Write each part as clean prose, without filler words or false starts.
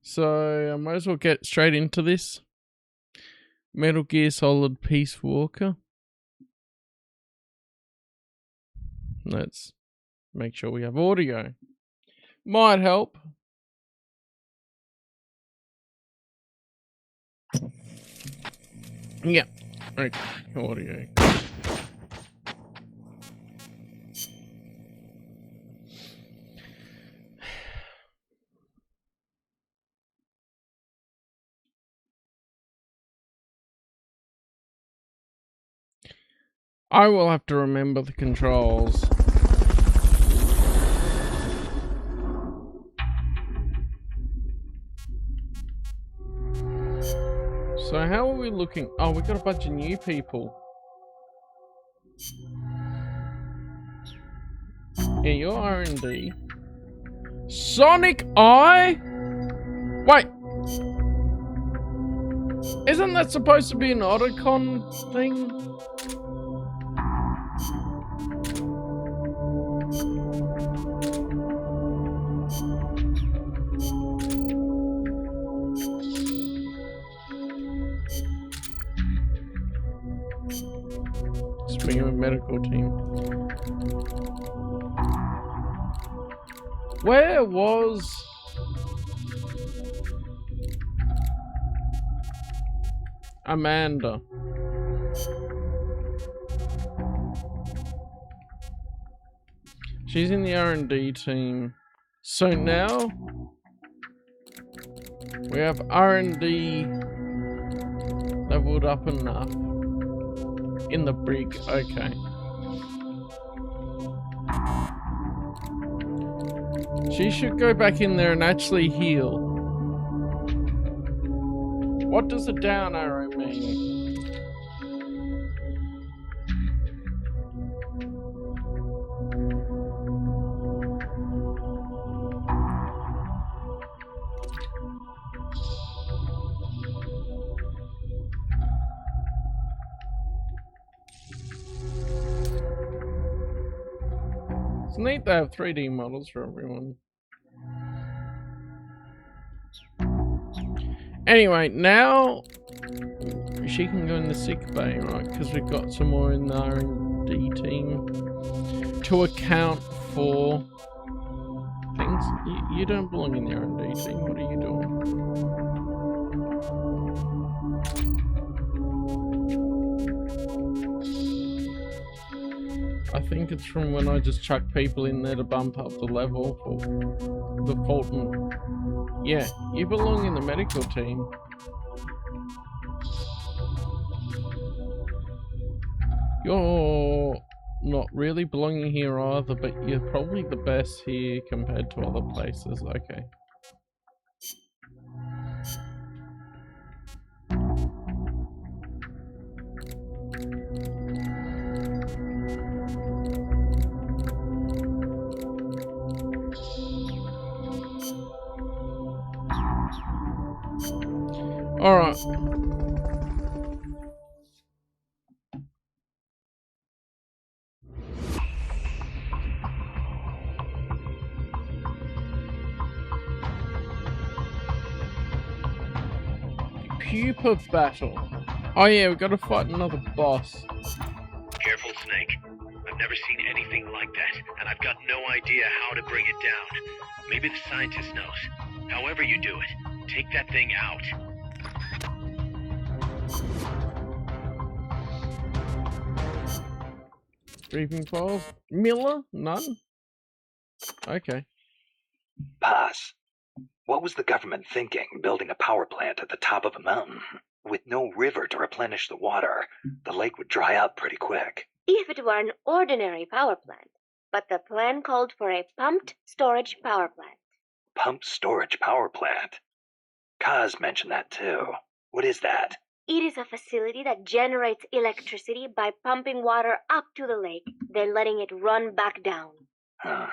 So I might as well get straight into this. Metal Gear Solid Peace Walker. Let's make sure we have audio. Might help. Yeah. Okay. Audio. I will have to remember the controls. So how are we looking? Oh, we got a bunch of new people. Yeah, you're R&D. Sonic Eye? Wait. Isn't that supposed to be an Otacon thing? Speaking of medical team. Where was... Amanda? She's in the R&D team. So now we have R&D leveled up enough in the brig. Okay. She should go back in there and actually heal. What does a down arrow mean? It's neat to have 3D models for everyone. Anyway, now she can go in the sick bay, right? Because we've got some more in the R&D team to account for things. You don't belong in the R&D team. What are you doing? I think it's from when I just chuck people in there to bump up the level for the Fulton. Yeah, you belong in the medical team. You're not really belonging here either, but you're probably the best here compared to other places. Okay. Alright. Pupa battle. Oh yeah, we gotta fight another boss. Careful, Snake. I've never seen anything like that, and I've got no idea how to bring it down. Maybe the scientist knows. However you do it, take that thing out. Briefing files? Miller? None? Okay. Pass. What was the government thinking, building a power plant at the top of a mountain? With no river to replenish the water, the lake would dry up pretty quick. If it were an ordinary power plant. But the plan called for a pumped storage power plant. Pumped storage power plant? Kaz mentioned that too. What is that? It is a facility that generates electricity by pumping water up to the lake, then letting it run back down. Huh.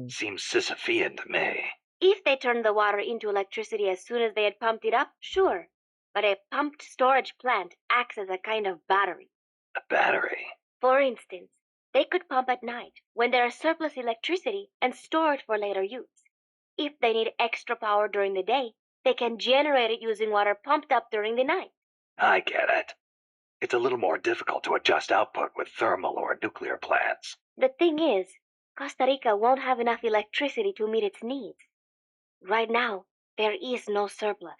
Seems Sisyphean to me. If they turned the water into electricity as soon as they had pumped it up, sure. But a pumped storage plant acts as a kind of battery. A battery? For instance, they could pump at night when there is surplus electricity and store it for later use. If they need extra power during the day, They can generate it using water pumped up during the night. I get it. It's a little more difficult to adjust output with thermal or nuclear plants. The thing is, Costa Rica won't have enough electricity to meet its needs. Right now, there is no surplus.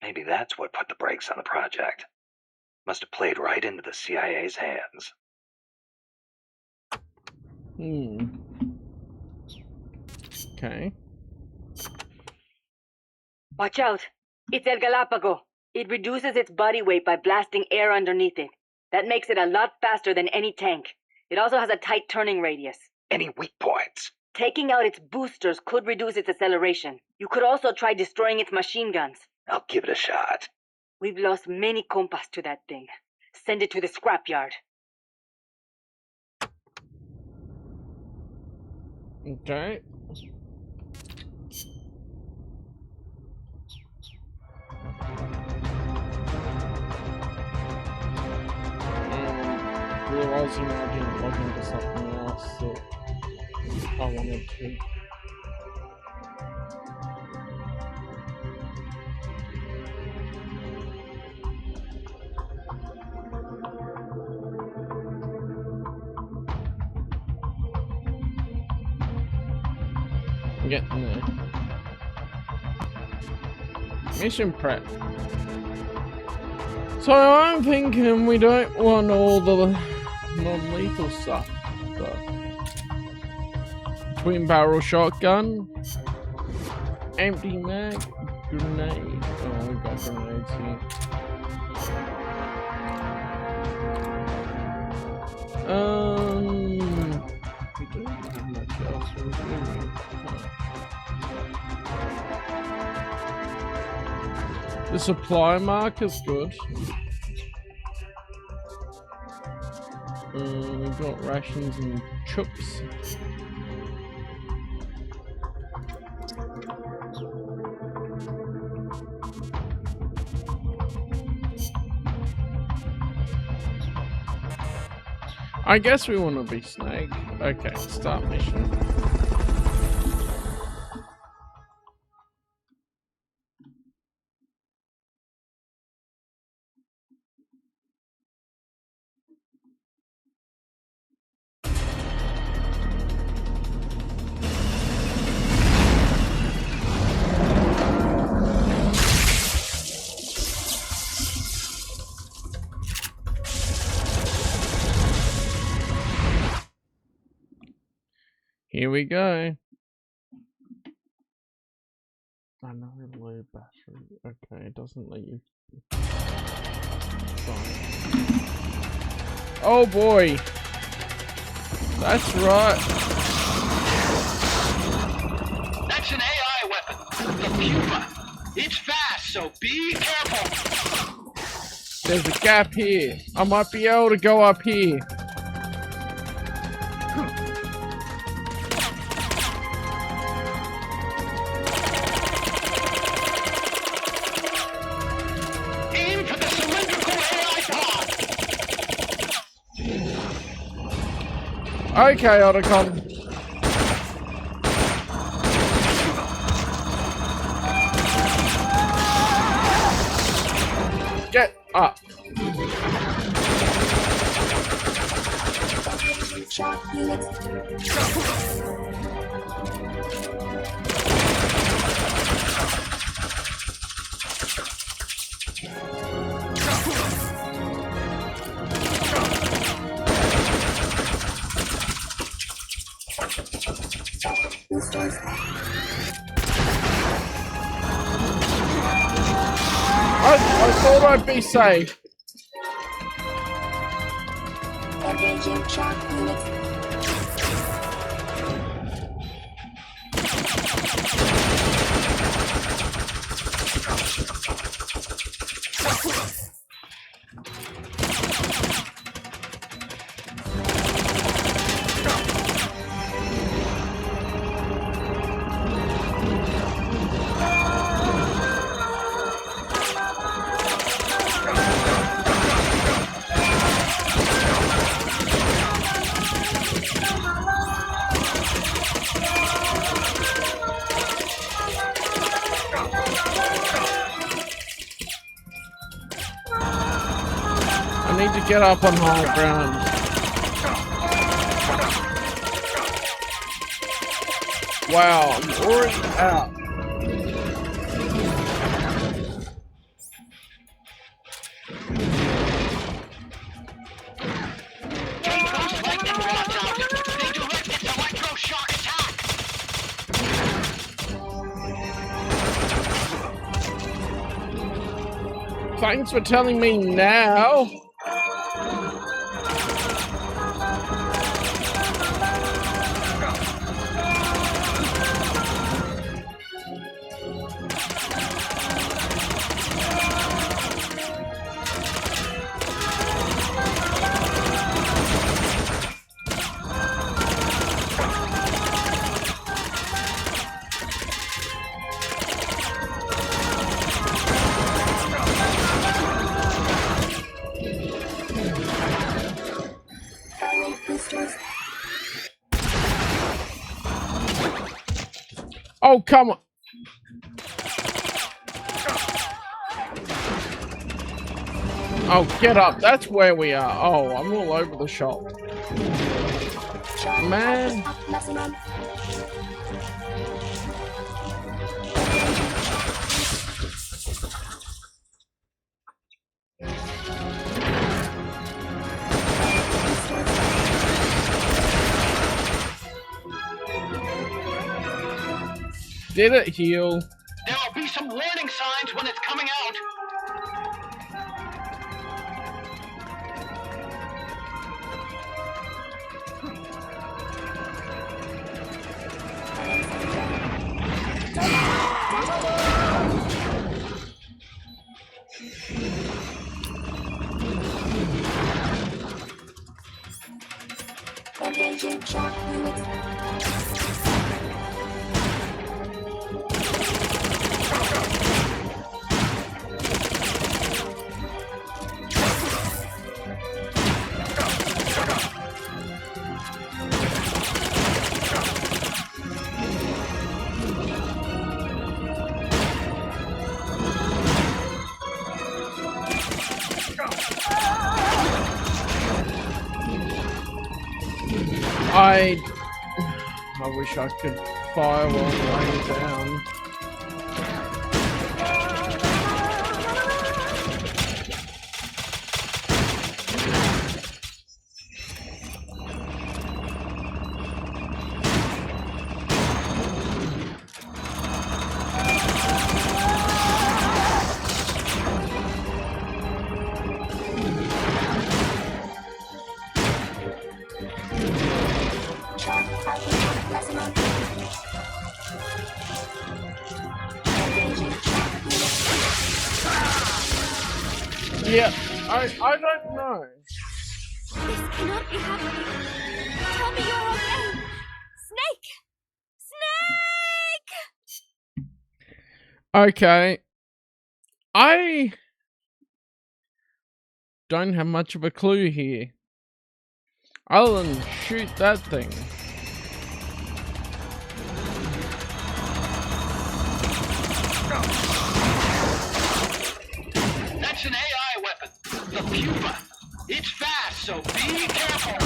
Maybe that's what put the brakes on the project. Must have played right into the CIA's hands. Okay. Watch out. It's El Galápago. It reduces its body weight by blasting air underneath it. That makes it a lot faster than any tank. It also has a tight turning radius. Any weak points? Taking out its boosters could reduce its acceleration. You could also try destroying its machine guns. I'll give it a shot. We've lost many compas to that thing. Send it to the scrapyard. Okay. Realizing I didn't log into something else that I wanted to. I'm getting there. Mission prep. So I'm thinking we don't want all the non-lethal stuff. But twin barrel shotgun, empty mag, grenade. Oh, we got grenades here. We don't have much else, do we? The supply marker's good. We've got rations and chucks. I guess we want to be Snake. Okay, start mission. Here we go. Another low battery. Okay, it doesn't let you. Oh boy! That's right. That's an AI weapon. The Puma. It's fast, so be careful. There's a gap here. I might be able to go up here. Aim for the cylindrical AI pod. Okay, Otacon. Get up. I thought I'd be safe. Engaging shock units. need to get up on high ground. Wow, I'm already out. Thanks for telling me now. Oh, come on. Oh, get up. That's where we are. Oh, I'm all over the shop. Man. Did it heal? There will be some warning signs when it's coming out. Engaging shock units. I wish I could fire while laying down. Yeah, I don't know. This cannot be happening. Tell me you're okay. Snake! Snake! Okay. I don't have much of a clue here. Other than shoot that thing. That's an AI weapon. The Pupa. It's fast, so be careful.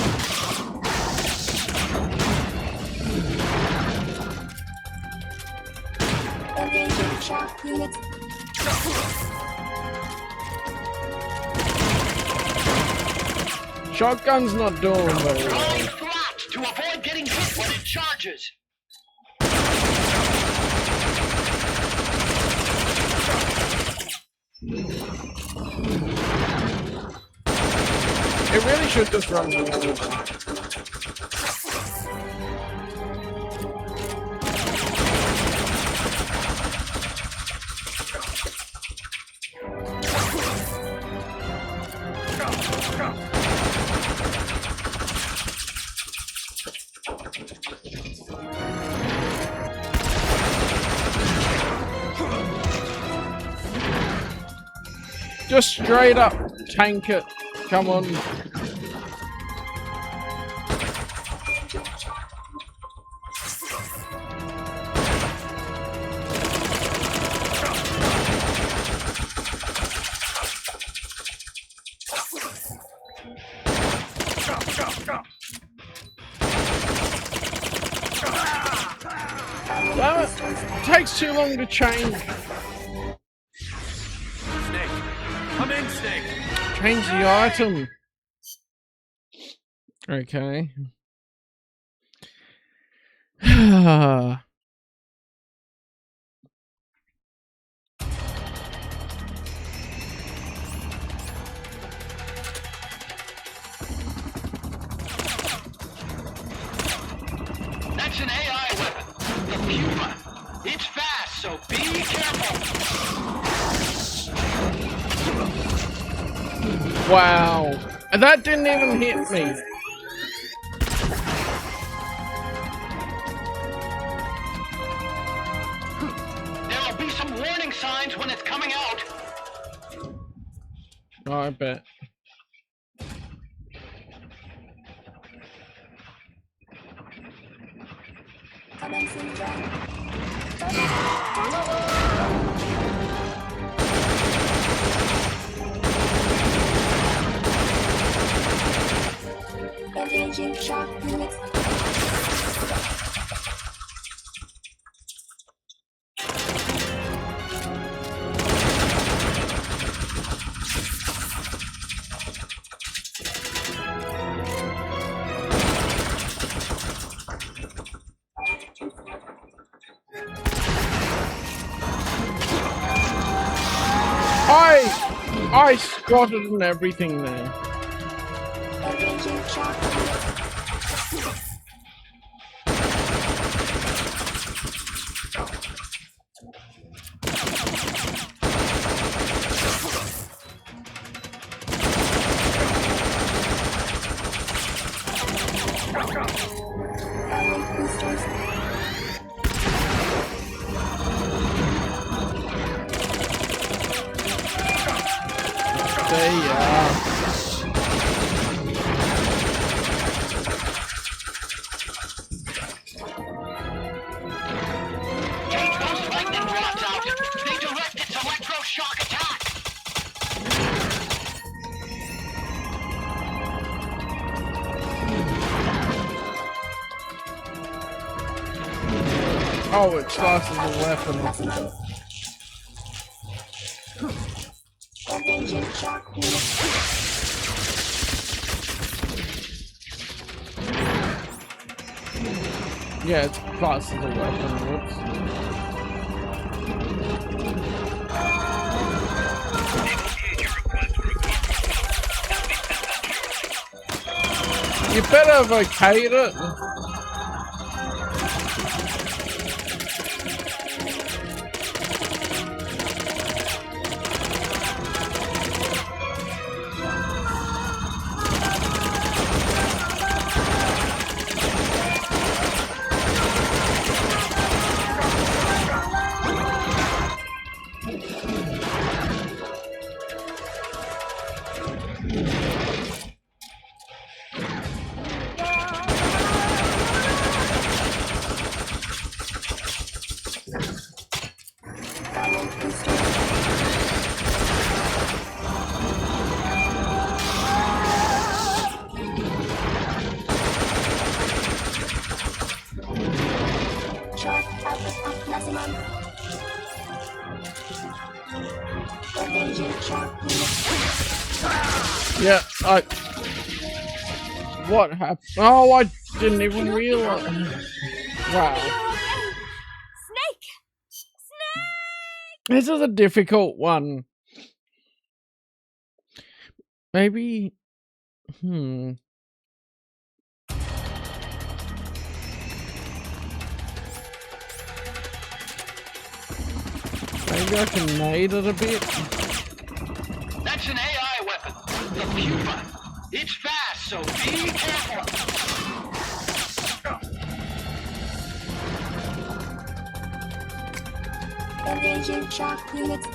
Engaging shock units. Shotgun's not doing very well. Rolling flat to avoid getting hit when it charges. It really should just run the Just straight up tank it. Come on. too long to change. Snake. Come in, Snake. Change the item. Okay. That's an AI weapon. The Puma. It's fast, so be careful. Wow. And that didn't even hit me. There'll be some warning signs when it's coming out. Oh, I bet. Commencing jump. Engaging shock units. I squatted and everything there. Engaging shock units. Firing boosters. There you are. Take those lightning rods out. They direct its electroshock attack. Oh, it's lost as a weapon. Engaging shock units. Yeah, it's classed as a weapon. Whoops. You better vocate it. Firing boosters. Charge output of maximum. Engaging shock units. Yeah, what happened? Oh, I didn't even realize. Wow. Snake! This is a difficult one. Maybe. Maybe I can nade it a bit. That's an AI weapon. The Puma. It's fast, so be careful. Engaging shock units.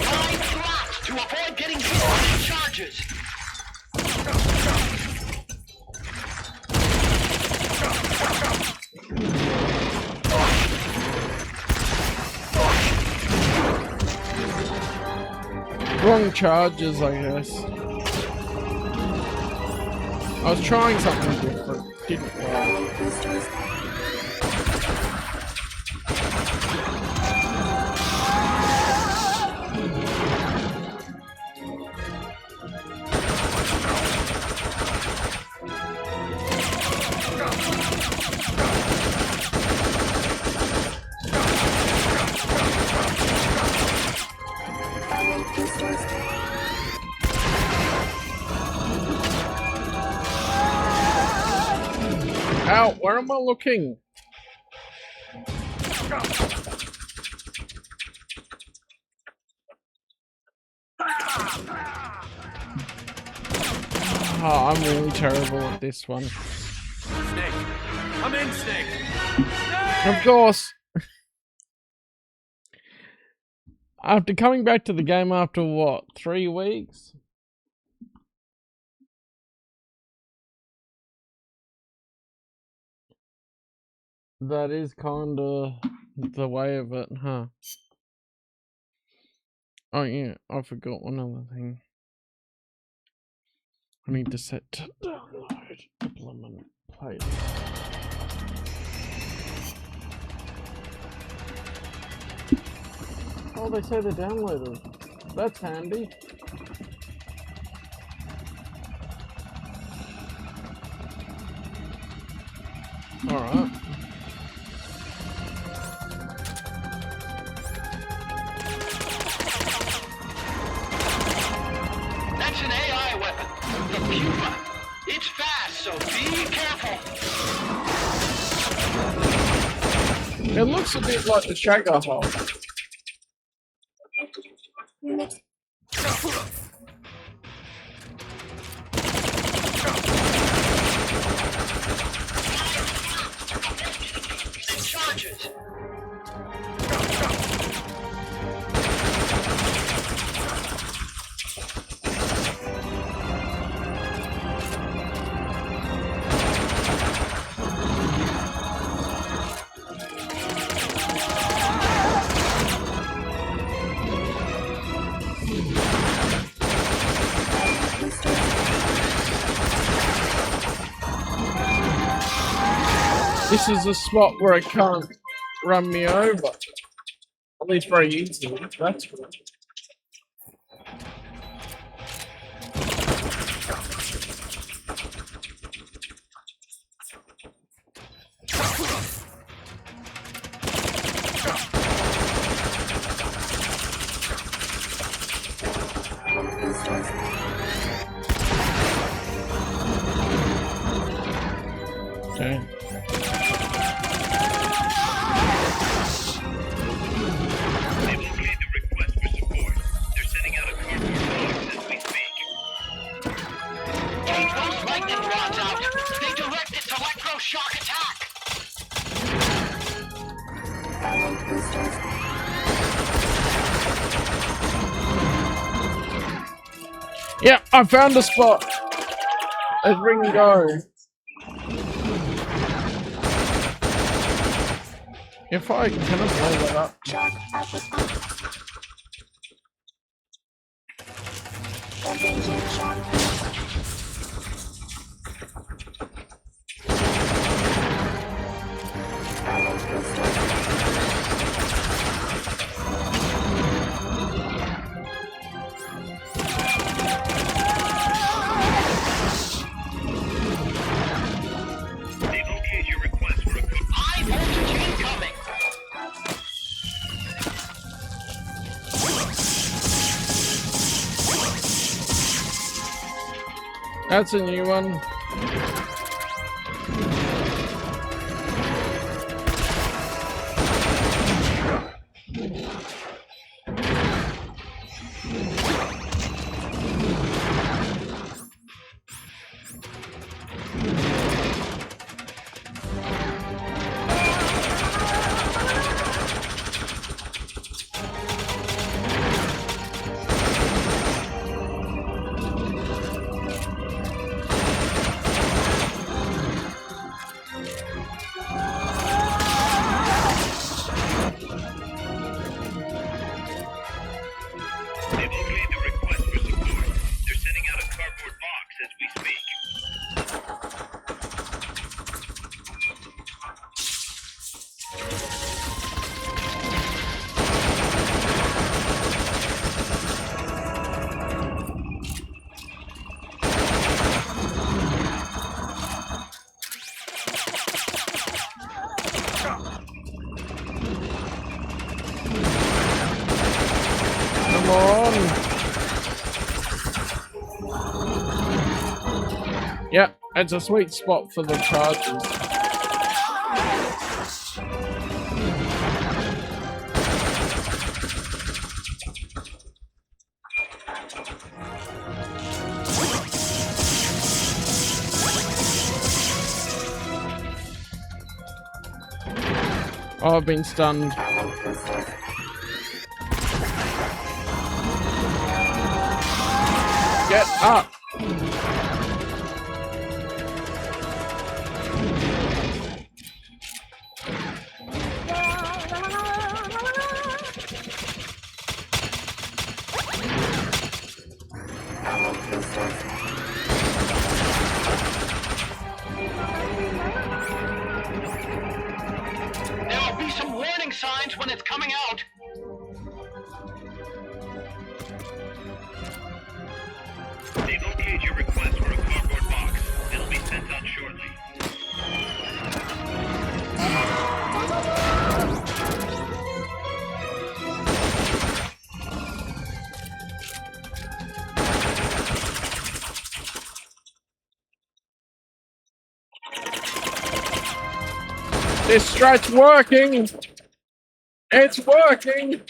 Line flat to avoid getting hit by the charges. Wrong charges, I guess. I was trying something different. Didn't work. Power boosters. Power boosters. Ow, where am I looking? Oh, I'm really terrible at this one. Snake! Come in, Snake! Of course. After coming back to the game after what, 3 weeks? That is kinda the way of it, huh? Oh yeah, I forgot one other thing. I need to set to download implement playlist. Oh, they say they're downloaded. That's handy. Alright. That's an AI weapon. The Puma. It's fast, so be careful. It looks a bit like the Shagger hole. Unit. It charges. This is a spot where it can't run me over. At least very easily. That's good. Okay. They've okayed the request for support. They're sending out a cardboard box as we speak. Take those lightning rods out. They direct its electroshock attack. Power boosters. Yeah, I found a spot. Let's ring and go. If I can I blow that up? Shock output on. Engaging shock. Power boosters. They've okayed your request for a high voltage incoming. That's a new one. It's a sweet spot for the charges. Oh, I've been stunned. Get up! There'll be some warning signs when it's coming out. They've okayed your request for a cardboard box. It'll be sent out shortly. This strat's working! It's working!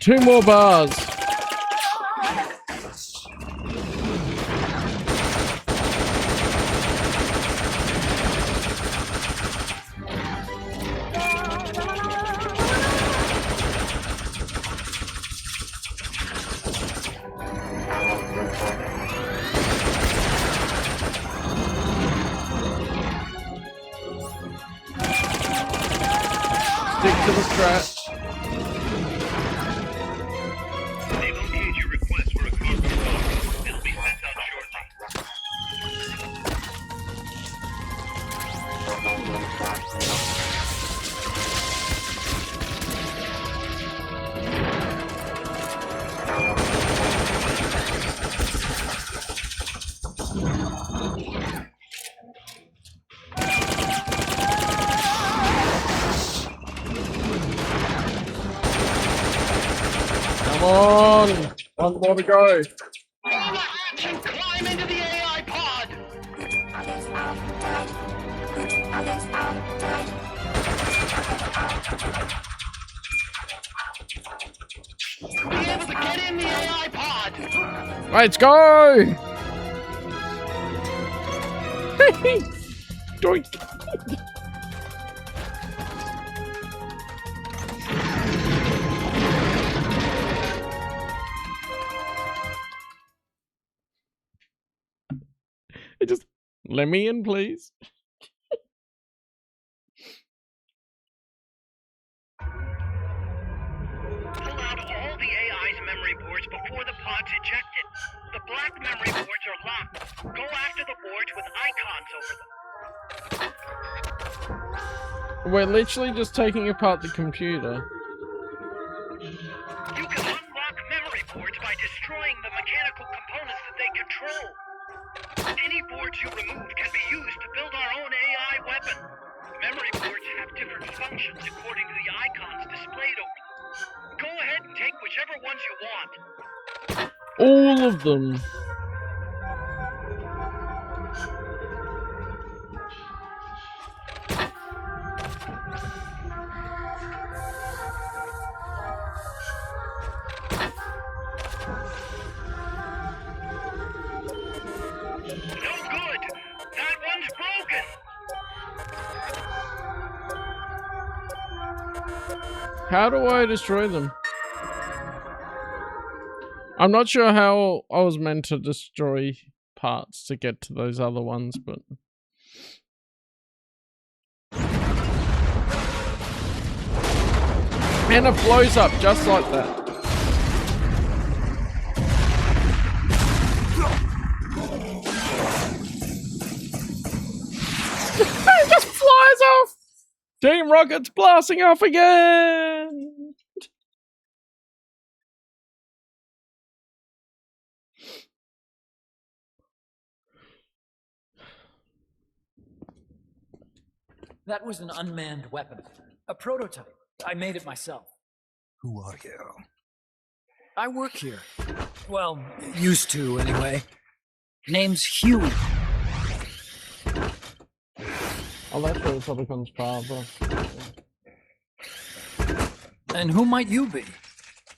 Two more bars. Stick to the strat. They've okayed your request for a cardboard box. It'll be sent out Come on! One more to go. All the action! Climb into the AI pod! Others are dead. Others are dead. Be able to get in the AI pod! Let's go! Doink! Just let me in, please. Pull out all the AI's memory boards before the pod's ejected. The black memory boards are locked. Go after the boards with icons over them. We're literally just taking apart the computer. You can unlock memory boards by destroying the mechanical components that they control. Any boards you remove can be used to build our own AI weapon. Memory boards have different functions according to the icons displayed over them. Go ahead and take whichever ones you want. All of them. No good! That one's broken! How do I destroy them? I'm not sure how I was meant to destroy parts to get to those other ones, but... And it blows up just like that. It just flies off! Team Rocket's blasting off again! That was an unmanned weapon. A prototype. I made it myself. Who are you? I work here. Well, used to, anyway. Name's Huey. Oh, that's where it's Ottercon's father. And who might you be?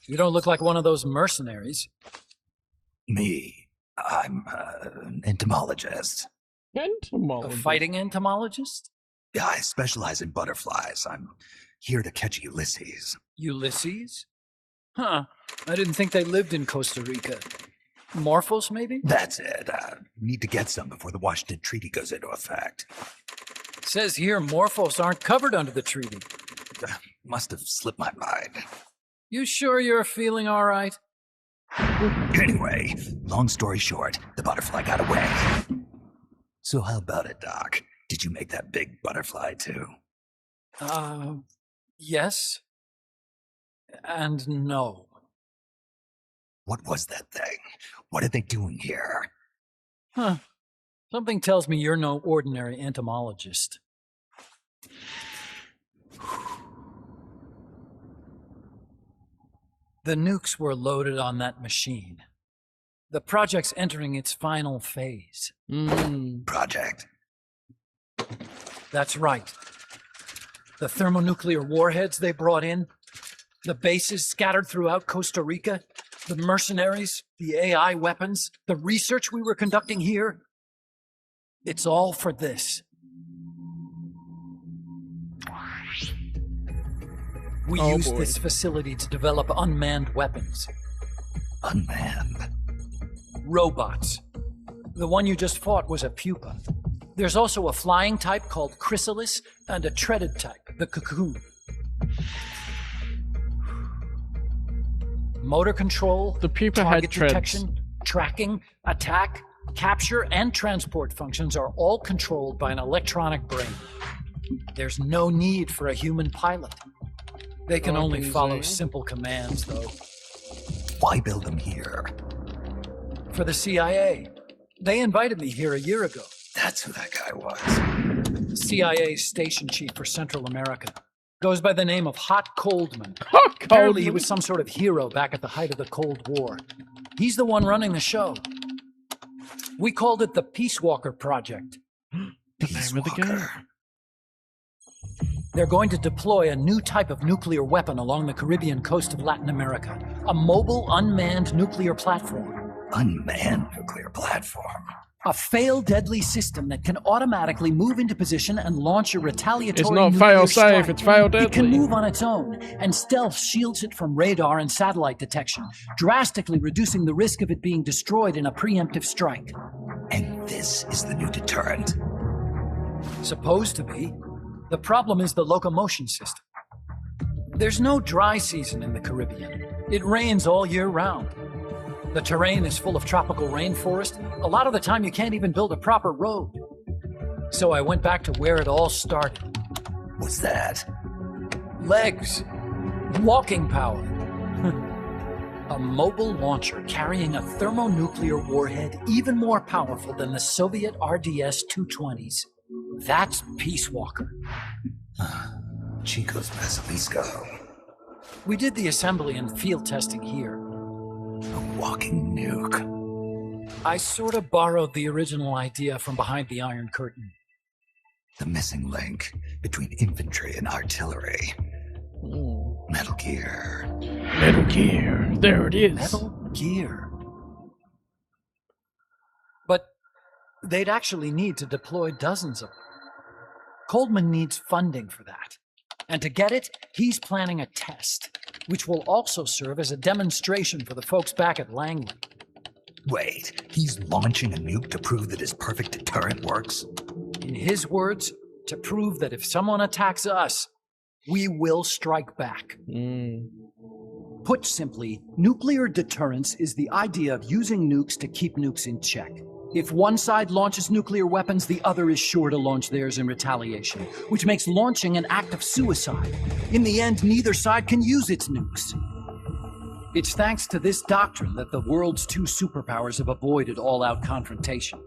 You don't look like one of those mercenaries. Me. I'm an entomologist. A Entomologist. fighting entomologist? Yeah, I specialize in butterflies. I'm here to catch Ulysses. Ulysses? Huh. I didn't think they lived in Costa Rica. Morphos, maybe? That's it. Need to get some before the Washington Treaty goes into effect. Says here Morphos aren't covered under the treaty. Must have slipped my mind. You sure you're feeling all right? Anyway, long story short, the butterfly got away. So how about it, Doc? Did you make that big butterfly too? Yes. And no. What was that thing? What are they doing here? Huh. Something tells me you're no ordinary entomologist. The nukes were loaded on that machine. The project's entering its final phase. Project? That's right. The thermonuclear warheads they brought in, the bases scattered throughout Costa Rica, the mercenaries, the AI weapons, the research we were conducting here. It's all for this. We use this facility to develop unmanned weapons. Unmanned? Robots. The one you just fought was a pupa. There's also a flying type called Chrysalis and a treaded type, the Cocoon. Motor control, The pupa target had treads. detection, tracking, attack, capture, and transport functions are all controlled by an electronic brain. There's no need for a human pilot. They can only follow simple commands, though. Why build them here? For the CIA. They invited me here a year ago. That's who that guy was. CIA's station chief for Central America. Goes by the name of Hot Coldman. Hot Apparently he Coldman. was some sort of hero back at the height of the Cold War. He's the one running the show. We called it the Peace Walker Project. The name of the game. They're going to deploy a new type of nuclear weapon along the Caribbean coast of Latin America. A mobile, unmanned nuclear platform. Unmanned nuclear platform. A fail-deadly system that can automatically move into position and launch a retaliatory It's not nuclear fail-safe, strike. it's fail-deadly. It can move on its own, and stealth shields it from radar and satellite detection, drastically reducing the risk of it being destroyed in a preemptive strike. And this is the new deterrent. Supposed to be. The problem is the locomotion system. There's no dry season in the Caribbean. It rains all year round. The terrain is full of tropical rainforest. A lot of the time you can't even build a proper road. So I went back to where it all started. What's that? Legs. Walking power. A mobile launcher carrying a thermonuclear warhead even more powerful than the Soviet RDS-220s. That's Peace Walker. Chico's Basilisco. We did the assembly and field testing here. A walking nuke. I sort of borrowed the original idea from behind the Iron Curtain. The missing link between infantry and artillery. Metal Gear. Metal Gear. There it is. Metal Gear. But they'd actually need to deploy dozens of them. Coldman needs funding for that. And to get it, he's planning a test, which will also serve as a demonstration for the folks back at Langley. Wait, he's launching a nuke to prove that his perfect deterrent works? In his words, to prove that if someone attacks us, we will strike back. Put simply, nuclear deterrence is the idea of using nukes to keep nukes in check. If one side launches nuclear weapons, the other is sure to launch theirs in retaliation, which makes launching an act of suicide. In the end, neither side can use its nukes. It's thanks to this doctrine that the world's two superpowers have avoided all-out confrontation.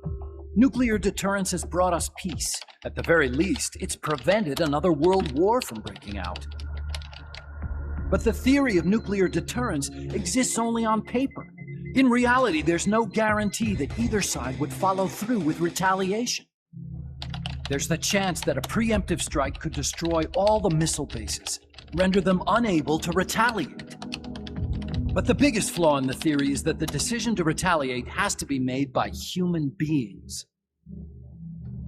Nuclear deterrence has brought us peace. At the very least, it's prevented another world war from breaking out. But the theory of nuclear deterrence exists only on paper. In reality, there's no guarantee that either side would follow through with retaliation. There's the chance that a preemptive strike could destroy all the missile bases, render them unable to retaliate. But the biggest flaw in the theory is that the decision to retaliate has to be made by human beings.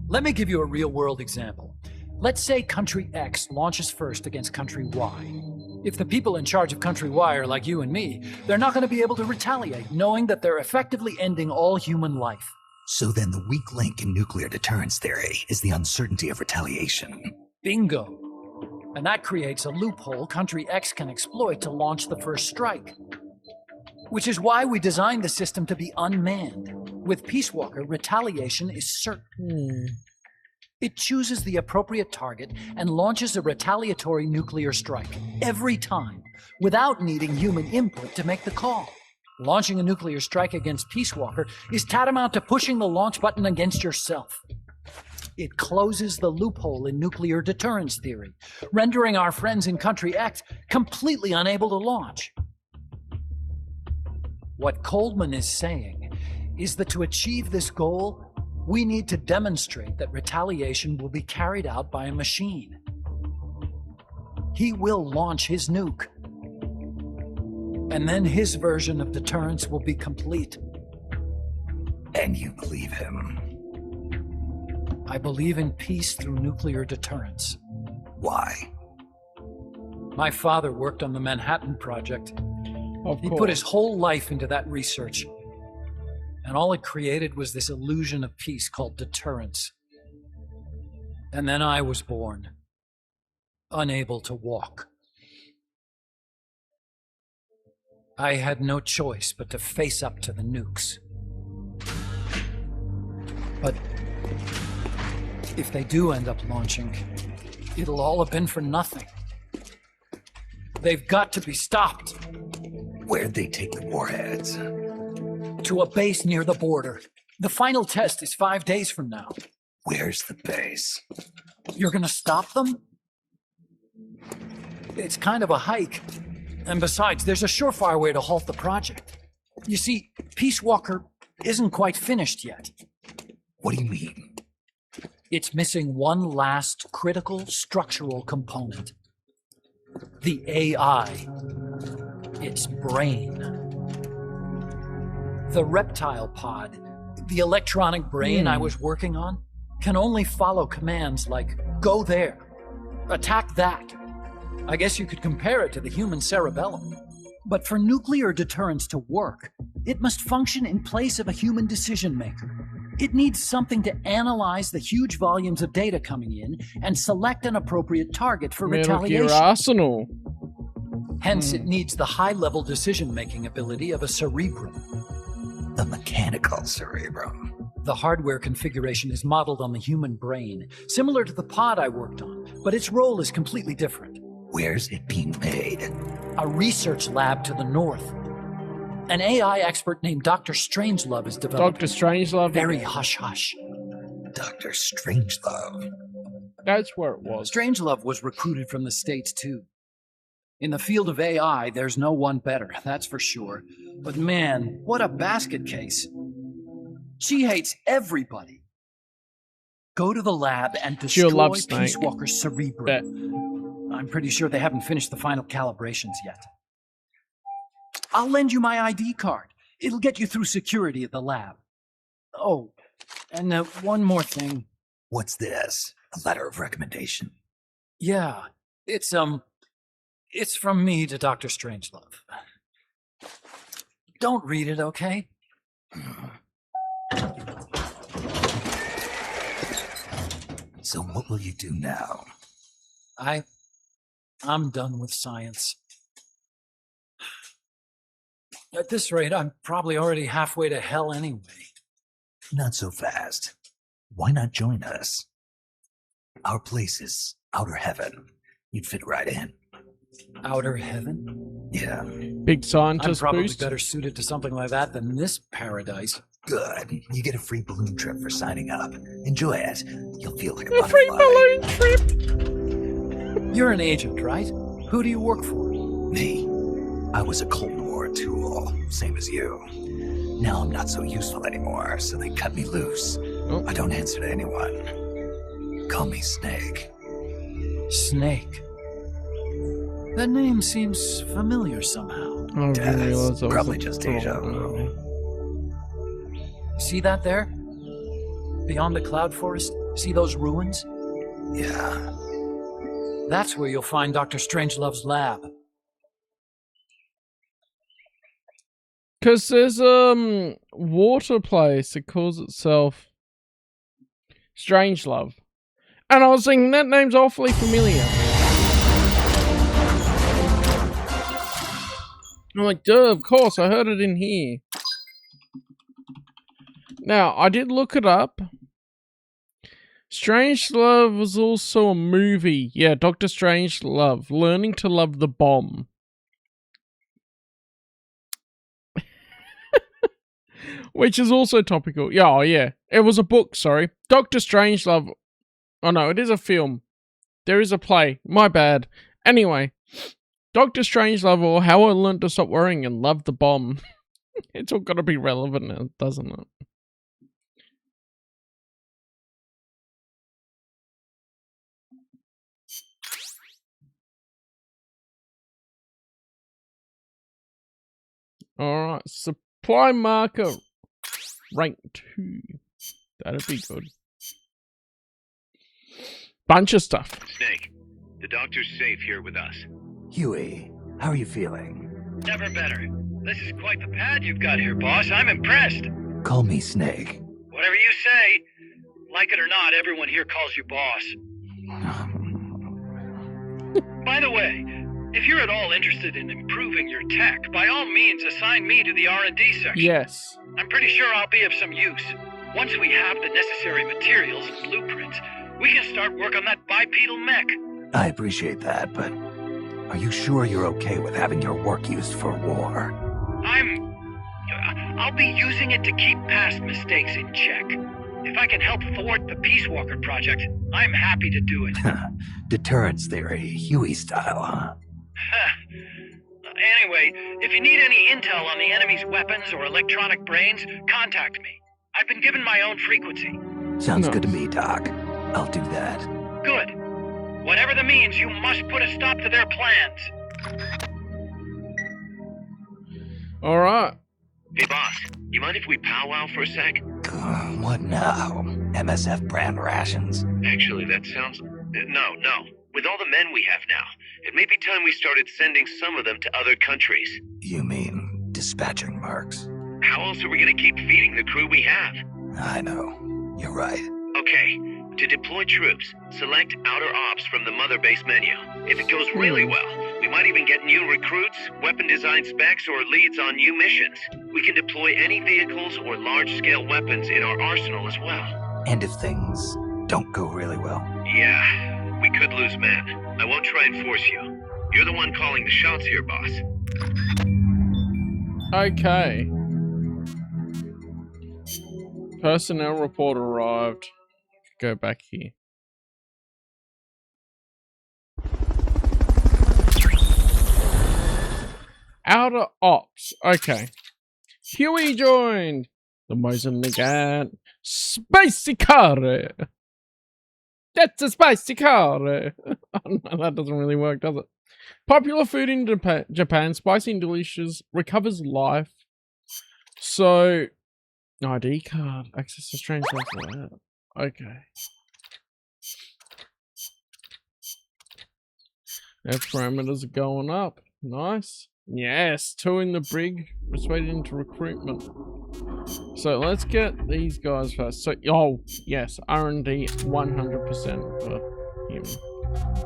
Let me give you a real-world example. Let's say Country X launches first against Country Y. If the people in charge of Country Y are like you and me, they're not going to be able to retaliate, knowing that they're effectively ending all human life. So then the weak link in nuclear deterrence theory is the uncertainty of retaliation. Bingo. And that creates a loophole Country X can exploit to launch the first strike. Which is why we designed the system to be unmanned. With Peace Walker, retaliation is certain. It chooses the appropriate target and launches a retaliatory nuclear strike every time, without needing human input to make the call. Launching a nuclear strike against Peace Walker is tantamount to pushing the launch button against yourself. It closes the loophole in nuclear deterrence theory, rendering our friends in Country X completely unable to launch. What Coleman is saying is that to achieve this goal, we need to demonstrate that retaliation will be carried out by a machine. He will launch his nuke. And then his version of deterrence will be complete. And you believe him? I believe in peace through nuclear deterrence. Why? My father worked on the Manhattan Project. He put his whole life into that research. And all it created was this illusion of peace called deterrence. And then I was born, unable to walk. I had no choice but to face up to the nukes. But if they do end up launching, it'll all have been for nothing. They've got to be stopped. Where'd they take the warheads? To a base near the border. The final test is 5 days from now. Where's the base? You're gonna stop them? It's kind of a hike. And besides, there's a surefire way to halt the project. You see, Peace Walker isn't quite finished yet. What do you mean? It's missing one last critical structural component. The AI. Its brain. The reptile pod, the electronic brain I was working on, can only follow commands like, go there, attack that. I guess you could compare it to the human cerebellum. But for nuclear deterrence to work, it must function in place of a human decision maker. It needs something to analyze the huge volumes of data coming in and select an appropriate target for retaliation. Your arsenal. Hence, it needs the high-level decision-making ability of a cerebrum. The mechanical cerebrum. The hardware configuration is modeled on the human brain, similar to the pod I worked on, but its role is completely different. Where's it being made? A research lab to the north. An AI expert named Dr. Strangelove is developed. Dr. Strangelove? Very hush-hush. Dr. Strangelove? That's where it was. Strangelove was recruited from the States, too. In the field of AI, there's no one better, that's for sure. But man, what a basket case. She hates everybody. Go to the lab and destroy Peace Walker's cerebrum. Bet. I'm pretty sure they haven't finished the final calibrations yet. I'll lend you my ID card. It'll get you through security at the lab. Oh, and one more thing. What's this? A letter of recommendation? Yeah, It's from me to Dr. Strangelove. Don't read it, okay? So what will you do now? I'm done with science. At this rate, I'm probably already halfway to hell anyway. Not so fast. Why not join us? Our place is outer heaven. You'd fit right in. Outer heaven? Yeah. Big I'm scientist probably boost. better suited to something like that than this paradise. Good. You get a free balloon trip for signing up. Enjoy it. You'll feel like a A free butterfly. balloon trip. You're an agent, right? Who do you work for? Me. I was a Cold War tool, same as you. Now I'm not so useful anymore, so they cut me loose. Oh. I don't answer to anyone. Call me Snake. Snake. That name seems familiar somehow. Oh, I didn't Yes, realize I was probably a- just deja vu. See that there? Beyond the cloud forest? See those ruins? Yeah. That's where you'll find Dr. Strangelove's lab. Cause there's water place that calls itself Strangelove, and I was thinking that name's awfully familiar. I'm like, duh, of course, I heard it in here. Now, I did look it up. Strangelove was also a movie. Yeah, Dr. Strangelove, Learning to Love the Bomb. Which is also topical. Yeah, oh yeah. It was a book, sorry. Dr. Strangelove. Oh no, it is a film. There is a play. My bad. Anyway. Dr. Strangelove, or How I Learned to Stop Worrying and Love the Bomb. It's all got to be relevant now, doesn't it? Alright, supply marker rank 2. That'd be good. Bunch of stuff. Snake, the doctor's safe here with us. Huey, how are you feeling? Never better. This is quite the pad you've got here, boss. I'm impressed. Call me Snake. Whatever you say. Like it or not, everyone here calls you boss. By the way, if you're at all interested in improving your tech, by all means assign me to the R&D section. Yes. I'm pretty sure I'll be of some use. Once we have the necessary materials and blueprints, we can start work on that bipedal mech. I appreciate that, but are you sure you're okay with having your work used for war? I'll be using it to keep past mistakes in check. If I can help thwart the Peace Walker project, I'm happy to do it. Deterrence theory, Huey style, huh? Anyway, if you need any intel on the enemy's weapons or electronic brains, contact me. I've been given my own frequency. Sounds good to me, Doc. I'll do that. Good. Whatever the means, you must put a stop to their plans. Alright. Hey, boss, you mind if we powwow for a sec? What now? MSF brand rations? Actually, that sounds... No. With all the men we have now, it may be time we started sending some of them to other countries. You mean dispatching marks? How else are we going to keep feeding the crew we have? I know. You're right. Okay, to deploy troops, select Outer Ops from the Mother Base menu. If it goes really well, we might even get new recruits, weapon design specs, or leads on new missions. We can deploy any vehicles or large-scale weapons in our arsenal as well. And if things don't go really well? Yeah, we could lose men. I won't try and force you. You're the one calling the shots here, boss. Okay. Personnel report arrived. Go back here. Outer Ops. Okay. Huey joined the Mosenligan spicy car. That's a spicy car. That doesn't really work, does it? Popular food in Japan, spicy and delicious, recovers life. So, ID card, access to strange life. Okay. Our parameters are going up. Nice. Yes, 2 in the brig. Persuaded into recruitment. So let's get these guys first. So, oh, yes, R&D 100% for him.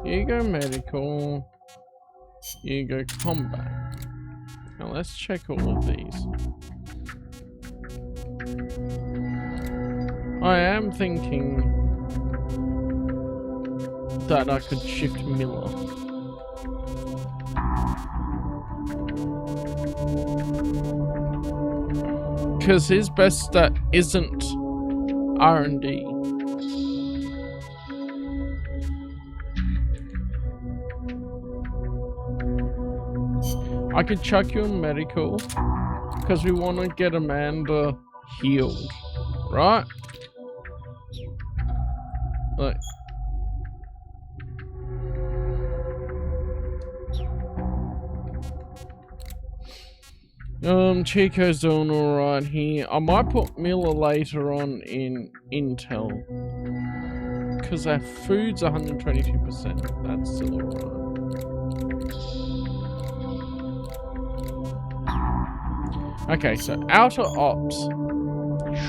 Here you go, medical. Here you go, combat. Now let's check all of these. I am thinking that I could shift Miller. Because his best stat isn't R&D. I could chuck you in medical because we want to get Amanda healed, right? Look. Chico's doing alright here. I might put Miller later on in Intel. Because our food's 122%. That's still alright. Okay, so outer ops.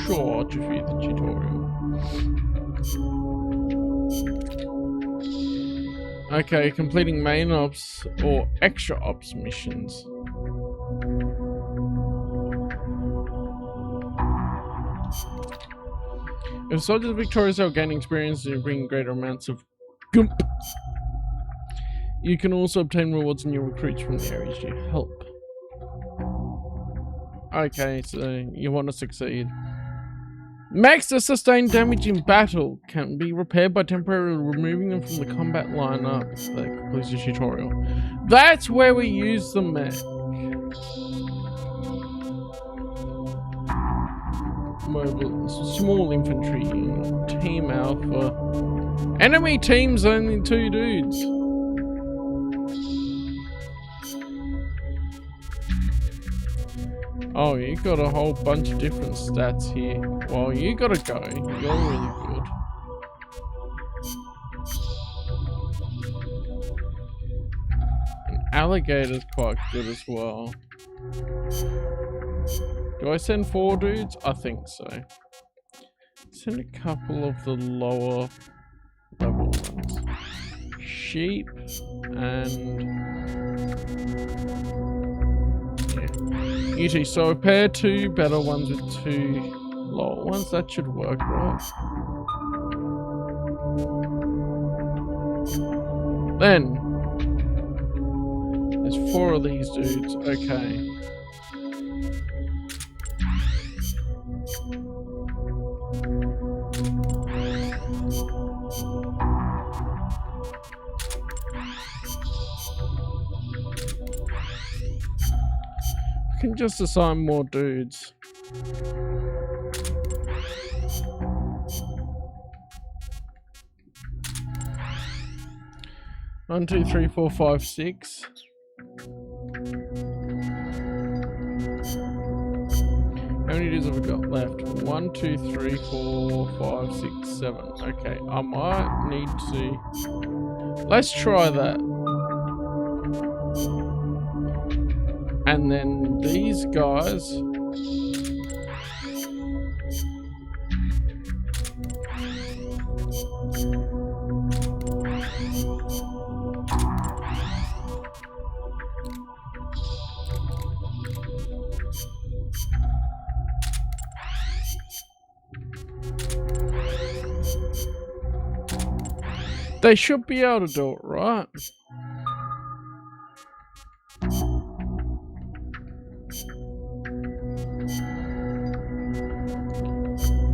Sure, to view the tutorial. Okay, completing main ops or extra ops missions. If soldiers victorious are gaining experience and bring greater amounts of goomp, you can also obtain rewards in your recruits from the areas you help. Okay, so you want to succeed. Mechs that sustain damage in battle can be repaired by temporarily removing them from the combat lineup. That concludes the tutorial. That's where we use the mech. Mobile, small infantry unit, Team Alpha. Enemy team's only 2 dudes. Oh, you got a whole bunch of different stats here. Well, you gotta go. You're really good. And Alligator's quite good as well. Do I send 4 dudes? I think so. Send a couple of the lower level ones. Sheep and... Easy, so pair 2 better ones with 2 lower ones. That should work, right? Then there's 4 of these dudes. Okay. Can just assign more dudes. One, 2, 3, 4, 5, 6. How many dudes have we got left? 1, 2, 3, 4, 5, 6, 7. Okay, I might need to... Let's try that. And then these guys... They should be able to do it, right?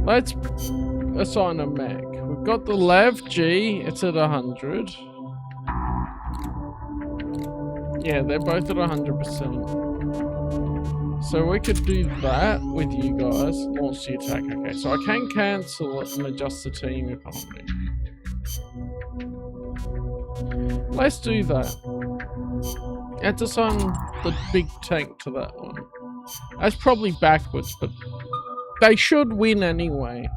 Let's assign a mech. We've got the Lav G, it's at 100. Yeah, they're both at 100%. So we could do that with you guys. Launch the attack. Okay, so I can cancel it and adjust the team economy. Let's do that. Let's assign the big tank to that one. That's probably backwards, but they should win anyway.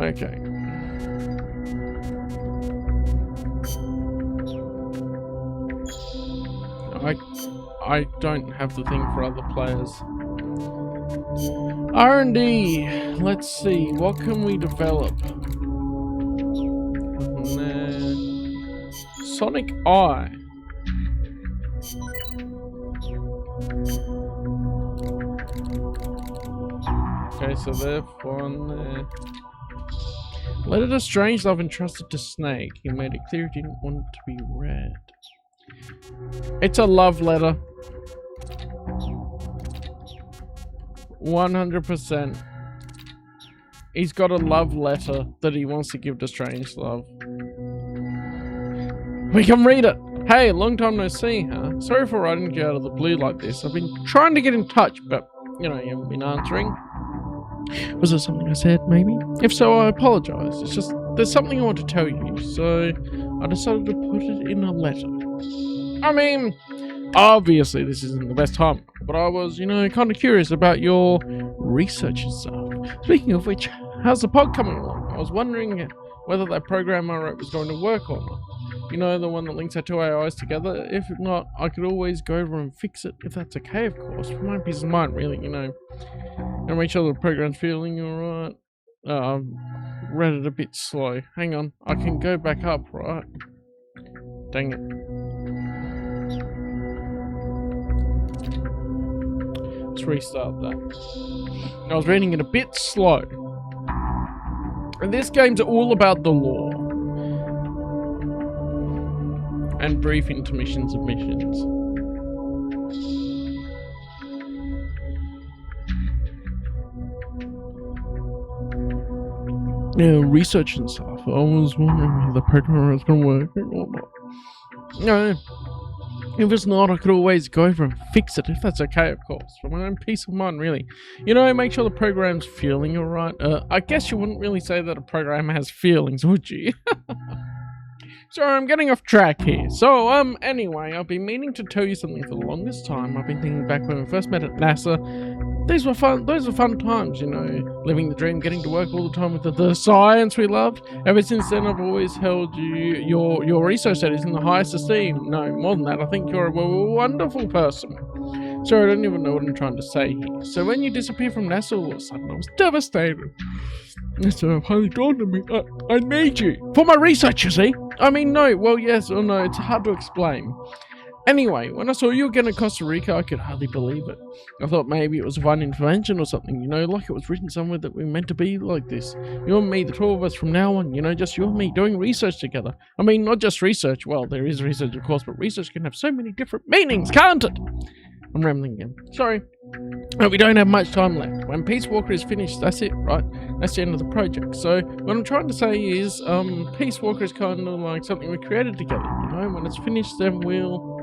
Okay. I don't have the thing for other players. R&D. Let's see. What can we develop? Sonic Eye. Okay, so therefore on there. Letter to Strangelove entrusted to Snake. He made it clear he didn't want it to be read. It's a love letter. 100%. He's got a love letter that he wants to give to Strangelove. We can read it. Hey, long time no see, huh? Sorry for writing you out of the blue like this. I've been trying to get in touch, but, you know, you haven't been answering. Was there something I said, maybe? If so, I apologize. It's just, there's something I want to tell you, so I decided to put it in a letter. I mean, obviously this isn't the best time, but I was, you know, kind of curious about your research and stuff. Speaking of which, how's the pod coming along? I was wondering whether that program I wrote was going to work or not. You know, the one that links our two AIs together? If not, I could always go over and fix it, if that's okay, of course. For my peace of mind, really, you know. And make sure the program's feeling alright. I've read it a bit slow. Hang on, I can go back up, right? Dang it. Let's restart that. I was reading it a bit slow. And this game's all about the lore. And brief intermissions of missions. Yeah, research and stuff. I was wondering if the program was going to work or not. No. If it's not, I could always go over and fix it, if that's okay, of course. For my own peace of mind, really. You know, make sure the program's feeling alright. I guess you wouldn't really say that a program has feelings, would you? Sorry, I'm getting off track here. So, anyway, I've been meaning to tell you something for the longest time. I've been thinking back when we first met at NASA. Those were fun times, you know, living the dream, getting to work all the time with the science we loved. Ever since then, I've always held your research studies in the highest esteem. No, more than that, I think you're a wonderful person. Sorry, I don't even know what I'm trying to say here. So when you disappeared from NASA all of a sudden, I was devastated. So it finally dawned on me, I need you. For my research, you see. I mean, no, well, yes or no, it's hard to explain. Anyway, when I saw you again in Costa Rica, I could hardly believe it. I thought maybe it was a fun intervention or something, you know, like it was written somewhere that we were meant to be like this. You and me, the two of us from now on, you know, just you and me doing research together. I mean, not just research. Well, there is research, of course, but research can have so many different meanings, can't it? I'm rambling again. Sorry. But we don't have much time left. When Peace Walker is finished, that's it, right? That's the end of the project. So what I'm trying to say is, Peace Walker is kind of like something we created together, you know? When it's finished, then we'll...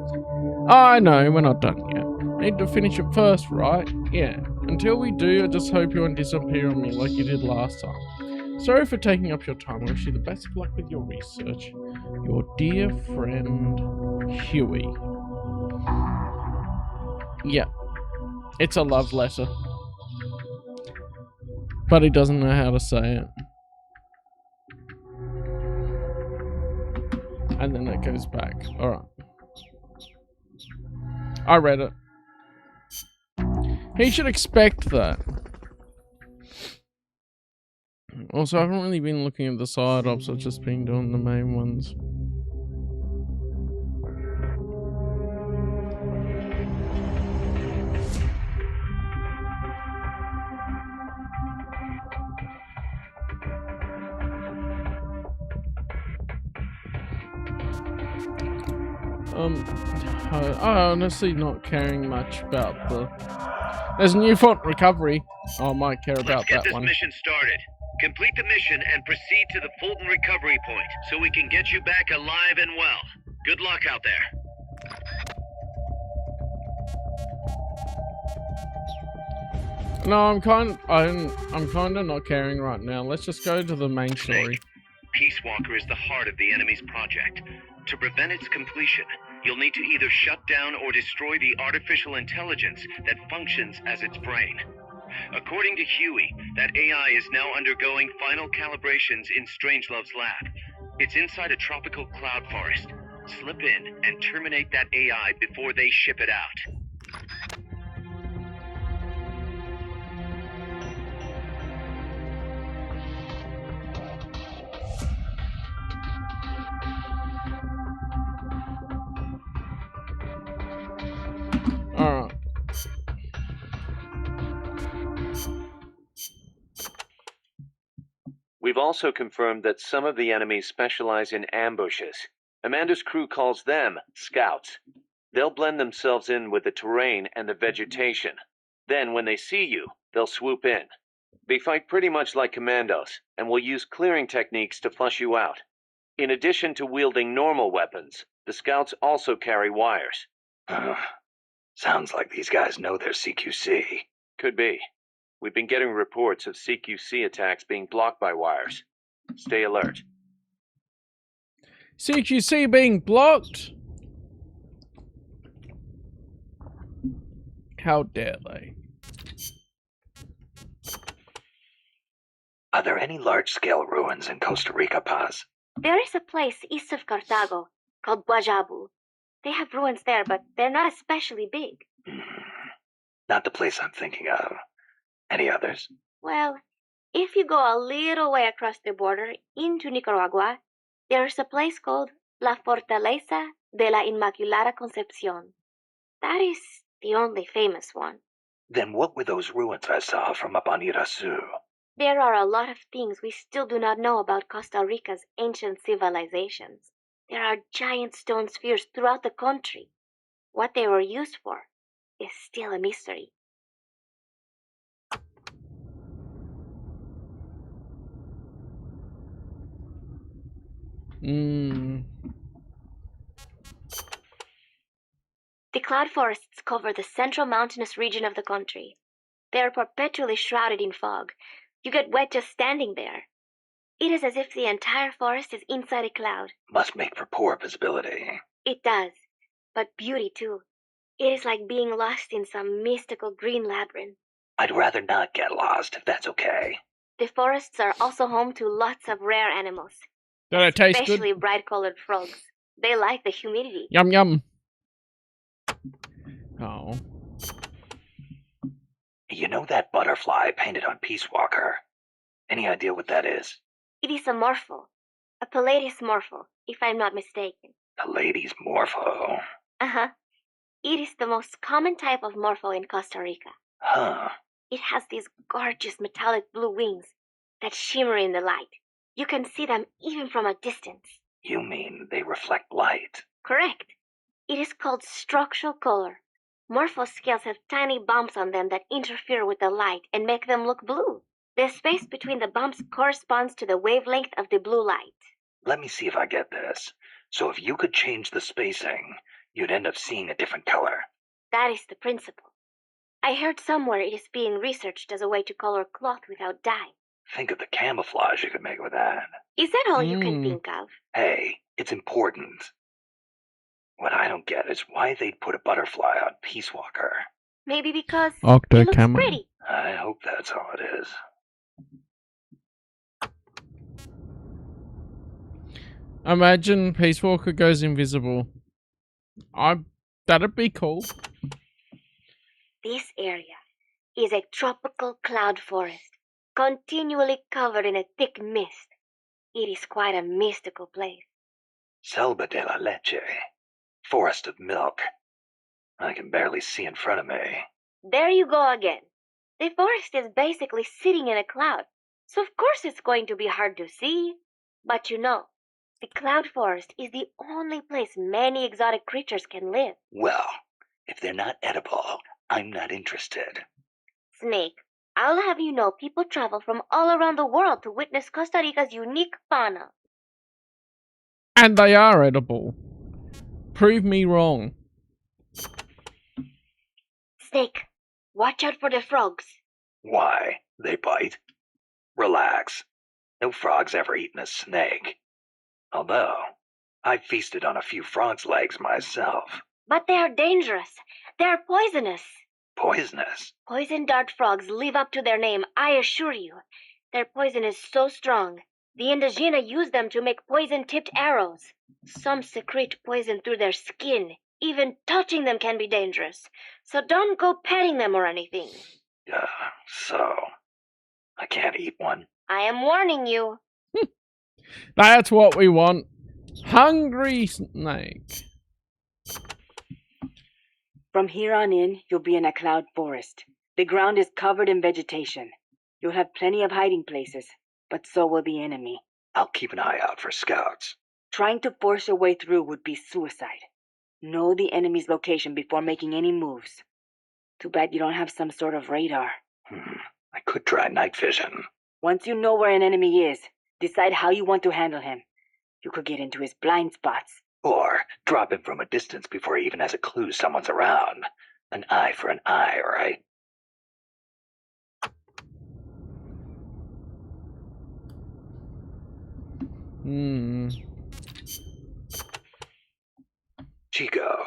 I know, we're not done yet. Need to finish it first, right? Yeah. Until we do, I just hope you won't disappear on me like you did last time. Sorry for taking up your time. I wish you the best of luck with your research. Your dear friend, Huey. Yeah. It's a love letter. But he doesn't know how to say it. And then it goes back. Alright. I read it. He should expect that. Also, I haven't really been looking at the side ops, I've just been doing the main ones. I'm honestly not caring much about the... There's a new font recovery. I might care about that one. Let's get this mission started. Complete the mission and proceed to the Fulton recovery point so we can get you back alive and well. Good luck out there. No, I'm kind of not caring right now. Let's just go to the main story. Peace Walker is the heart of the enemy's project. To prevent its completion, you'll need to either shut down or destroy the artificial intelligence that functions as its brain. According to Huey, that AI is now undergoing final calibrations in Strangelove's lab. It's inside a tropical cloud forest. Slip in and terminate that AI before they ship it out. Alright. We've also confirmed that some of the enemies specialize in ambushes. Amanda's crew calls them scouts. They'll blend themselves in with the terrain and the vegetation. Then, when they see you, they'll swoop in. They fight pretty much like commandos, and will use clearing techniques to flush you out. In addition to wielding normal weapons, the scouts also carry wires. Sounds like these guys know their CQC. Could be. We've been getting reports of CQC attacks being blocked by wires. Stay alert. CQC being blocked? How dare they? Are there any large-scale ruins in Costa Rica, Paz? There is a place east of Cartago called Guajabu. They have ruins there, but they're not especially big. Not the place I'm thinking of. Any others? Well, if you go a little way across the border into Nicaragua, there's a place called La Fortaleza de la Inmaculada Concepción. That is the only famous one. Then what were those ruins I saw from up on Irasu? There are a lot of things we still do not know about Costa Rica's ancient civilizations. There are giant stone spheres throughout the country. What they were used for is still a mystery. The cloud forests cover the central mountainous region of the country. They are perpetually shrouded in fog. You get wet just standing there. It is as if the entire forest is inside a cloud. Must make for poor visibility. It does, but beauty too. It is like being lost in some mystical green labyrinth. I'd rather not get lost, if that's okay. The forests are also home to lots of rare animals. Does it taste Especially good? bright-colored frogs. They like the humidity. Yum yum. Oh. You know that butterfly painted on Peace Walker? Any idea what that is? It is a morpho. A Palladius morpho, if I'm not mistaken. A lady's morpho. Uh-huh. It is the most common type of morpho in Costa Rica. Huh. It has these gorgeous metallic blue wings that shimmer in the light. You can see them even from a distance. You mean they reflect light? Correct. It is called structural color. Morpho scales have tiny bumps on them that interfere with the light and make them look blue. The space between the bumps corresponds to the wavelength of the blue light. Let me see if I get this. So if you could change the spacing, you'd end up seeing a different color. That is the principle. I heard somewhere it is being researched as a way to color cloth without dye. Think of the camouflage you could make with that. Is that all you can think of? Hey, it's important. What I don't get is why they'd put a butterfly on Peace Walker. Maybe because Octo it looks camera. pretty. I hope that's all it is. Imagine Peace Walker goes invisible. That'd be cool. This area is a tropical cloud forest, continually covered in a thick mist. It is quite a mystical place. Selva de la Leche. Forest of milk. I can barely see in front of me. There you go again. The forest is basically sitting in a cloud, so of course it's going to be hard to see. But you know, the cloud forest is the only place many exotic creatures can live. Well, if they're not edible, I'm not interested. Snake, I'll have you know people travel from all around the world to witness Costa Rica's unique fauna. And they are edible. Prove me wrong. Snake, watch out for the frogs. Why? They bite? Relax. No frog's ever eaten a snake. Although, I've feasted on a few frogs' legs myself. But they are dangerous. They are poisonous. Poisonous? Poison dart frogs live up to their name, I assure you. Their poison is so strong. The Indigena use them to make poison-tipped arrows. Some secrete poison through their skin. Even touching them can be dangerous. So don't go petting them or anything. So I can't eat one? I am warning you. That's what we want. Hungry snake. From here on in, you'll be in a cloud forest. The ground is covered in vegetation. You'll have plenty of hiding places, but so will the enemy. I'll keep an eye out for scouts. Trying to force your way through would be suicide. Know the enemy's location before making any moves. Too bad you don't have some sort of radar. I could try night vision. Once you know where an enemy is, decide how you want to handle him. You could get into his blind spots. Or drop him from a distance before he even has a clue someone's around. An eye for an eye, right? Chico,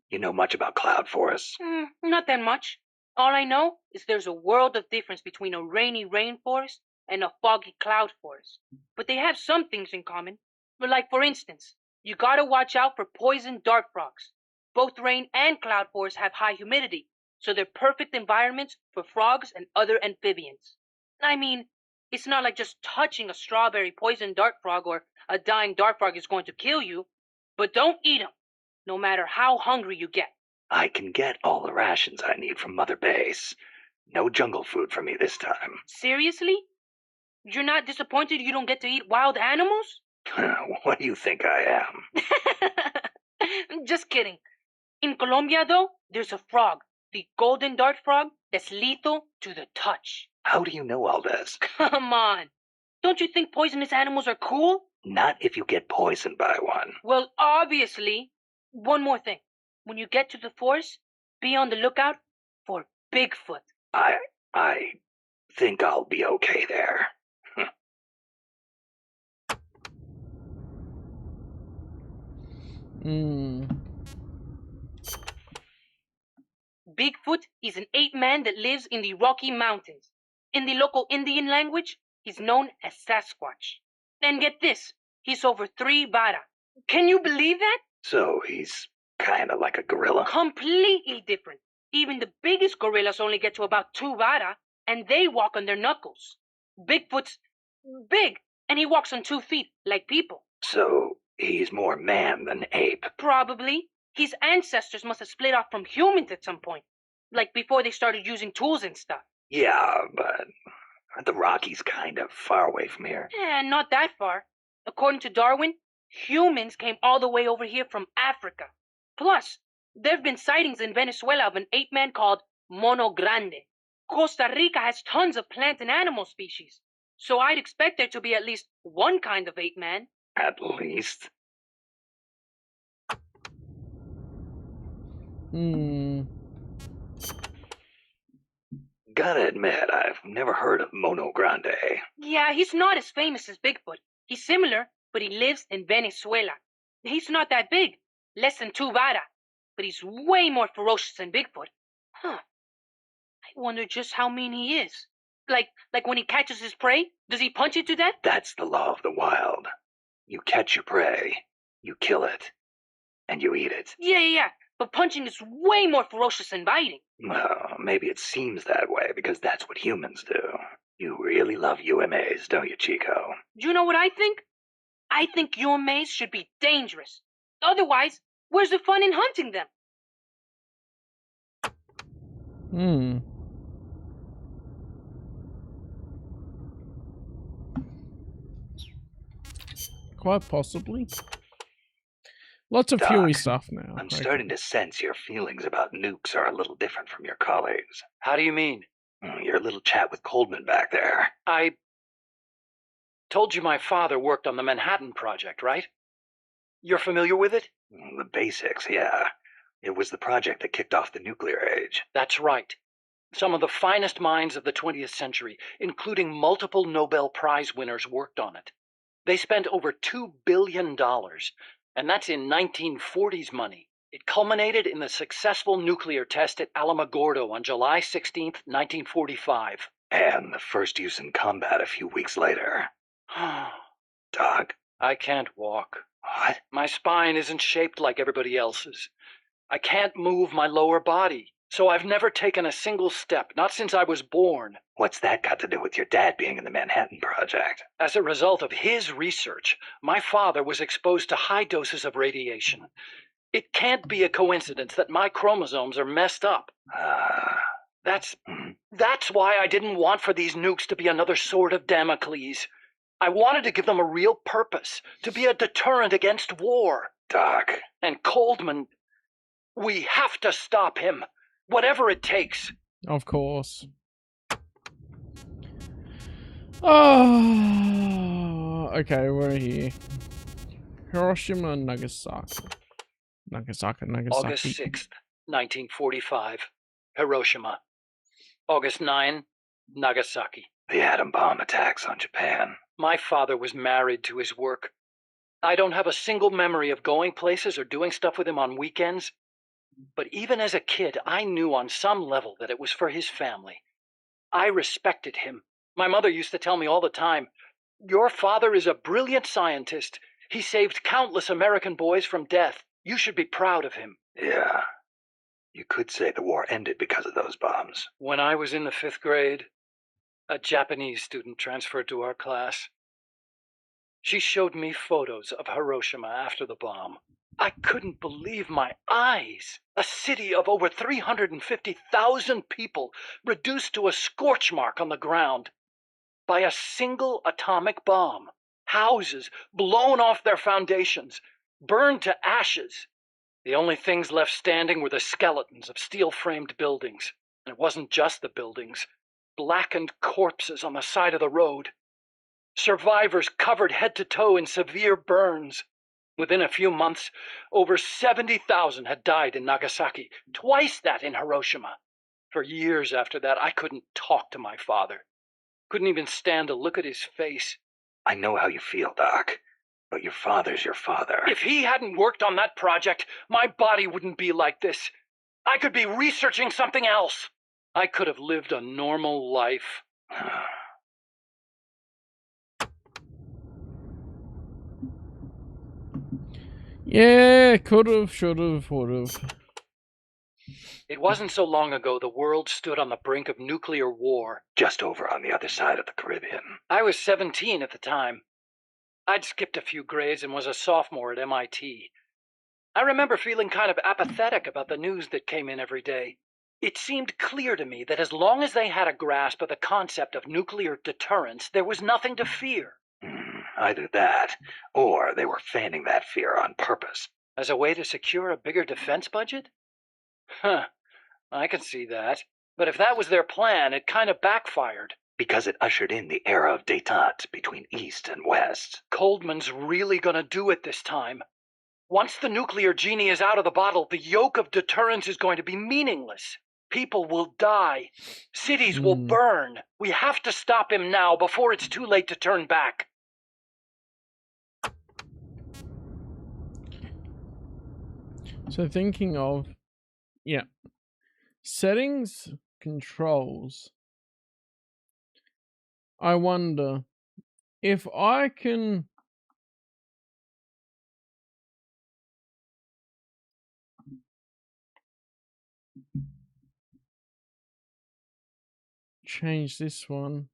you know much about cloud forests? Not that much. All I know is there's a world of difference between a rainy rainforest and a foggy cloud forest. But they have some things in common. Like, for instance, you gotta watch out for poison dart frogs. Both rain and cloud forests have high humidity, so they're perfect environments for frogs and other amphibians. I mean, it's not like just touching a strawberry poison dart frog or a dying dart frog is going to kill you. But don't eat them, no matter how hungry you get. I can get all the rations I need from Mother Base. No jungle food for me this time. Seriously? You're not disappointed you don't get to eat wild animals? What do you think I am? Just kidding. In Colombia, though, there's a frog, the golden dart frog, that's lethal to the touch. How do you know all this? Come on. Don't you think poisonous animals are cool? Not if you get poisoned by one. Well, obviously. One more thing. When you get to the forest, be on the lookout for Bigfoot. I think I'll be okay there. Bigfoot is an ape-man that lives in the Rocky Mountains. In the local Indian language, he's known as Sasquatch. And get this, he's over 3 vara. Can you believe that? So he's kind of like a gorilla? Completely different. Even the biggest gorillas only get to about 2 vara, and they walk on their knuckles. Bigfoot's big, and he walks on 2 feet, like people. So he's more man than ape? Probably. His ancestors must have split off from humans at some point. Like before they started using tools and stuff. Yeah, but aren't the Rockies kind of far away from here? Not that far. According to Darwin, humans came all the way over here from Africa. Plus, there have been sightings in Venezuela of an ape-man called Mono Grande. Costa Rica has tons of plant and animal species. So I'd expect there to be at least one kind of ape-man. At least. Gotta admit, I've never heard of Mono Grande. Yeah, he's not as famous as Bigfoot. He's similar, but he lives in Venezuela. He's not that big, less than 2 vara, but he's way more ferocious than Bigfoot. I wonder just how mean he is. Like when he catches his prey, does he punch it to death? That's the law of the wild. You catch your prey, you kill it, and you eat it. Yeah. But punching is way more ferocious than biting. Well, maybe it seems that way because that's what humans do. You really love UMAs, don't you, Chico? Do you know what I think? I think UMAs should be dangerous. Otherwise, where's the fun in hunting them? Quite possibly. Lots of Doc, Fury stuff now. I'm starting to sense your feelings about nukes are a little different from your colleagues. How do you mean? Your little chat with Coldman back there. I told you my father worked on the Manhattan Project, right? You're familiar with it? The basics, yeah. It was the project that kicked off the nuclear age. That's right. Some of the finest minds of the 20th century, including multiple Nobel Prize winners, worked on it. They spent over $2 billion, and that's in 1940s money. It culminated in the successful nuclear test at Alamogordo on July 16th, 1945. And the first use in combat a few weeks later. Doc? I can't walk. What? My spine isn't shaped like everybody else's. I can't move my lower body, so I've never taken a single step, not since I was born. What's that got to do with your dad being in the Manhattan Project? As a result of his research, my father was exposed to high doses of radiation. It can't be a coincidence that my chromosomes are messed up. That's why I didn't want for these nukes to be another sword of Damocles. I wanted to give them a real purpose, to be a deterrent against war. Doc. And Coldman, we have to stop him, whatever it takes. Of course. Oh, okay, we're here. Hiroshima, Nagasaki. Nagasaki. August 6th, 1945. Hiroshima. August 9, Nagasaki. The atom bomb attacks on Japan. My father was married to his work. I don't have a single memory of going places or doing stuff with him on weekends. But even as a kid, I knew on some level that it was for his family. I respected him. My mother used to tell me all the time, "Your father is a brilliant scientist. He saved countless American boys from death. You should be proud of him." Yeah. You could say the war ended because of those bombs. When I was in the 5th grade, a Japanese student transferred to our class. She showed me photos of Hiroshima after the bomb. I couldn't believe my eyes. A city of over 350,000 people reduced to a scorch mark on the ground by a single atomic bomb. Houses blown off their foundations, burned to ashes. The only things left standing were the skeletons of steel-framed buildings. And it wasn't just the buildings. Blackened corpses on the side of the road. Survivors covered head to toe in severe burns. Within a few months, over 70,000 had died in Nagasaki, twice that in Hiroshima. For years after that, I couldn't talk to my father. Couldn't even stand to look at his face. I know how you feel, Doc. But your father's your father. If he hadn't worked on that project, my body wouldn't be like this. I could be researching something else. I could have lived a normal life. Yeah, could've, should've, would've. It wasn't so long ago the world stood on the brink of nuclear war. Just over on the other side of the Caribbean. I was 17 at the time. I'd skipped a few grades and was a sophomore at MIT. I remember feeling kind of apathetic about the news that came in every day. It seemed clear to me that as long as they had a grasp of the concept of nuclear deterrence, there was nothing to fear. Either that, or they were feigning that fear on purpose. As a way to secure a bigger defense budget? Huh, I can see that. But if that was their plan, it kind of backfired. Because it ushered in the era of détente between East and West. Coldman's really gonna do it this time. Once the nuclear genie is out of the bottle, the yoke of deterrence is going to be meaningless. People will die. Cities will burn. We have to stop him now before it's too late to turn back. So thinking of, yeah, settings, controls. I wonder if I can change this one.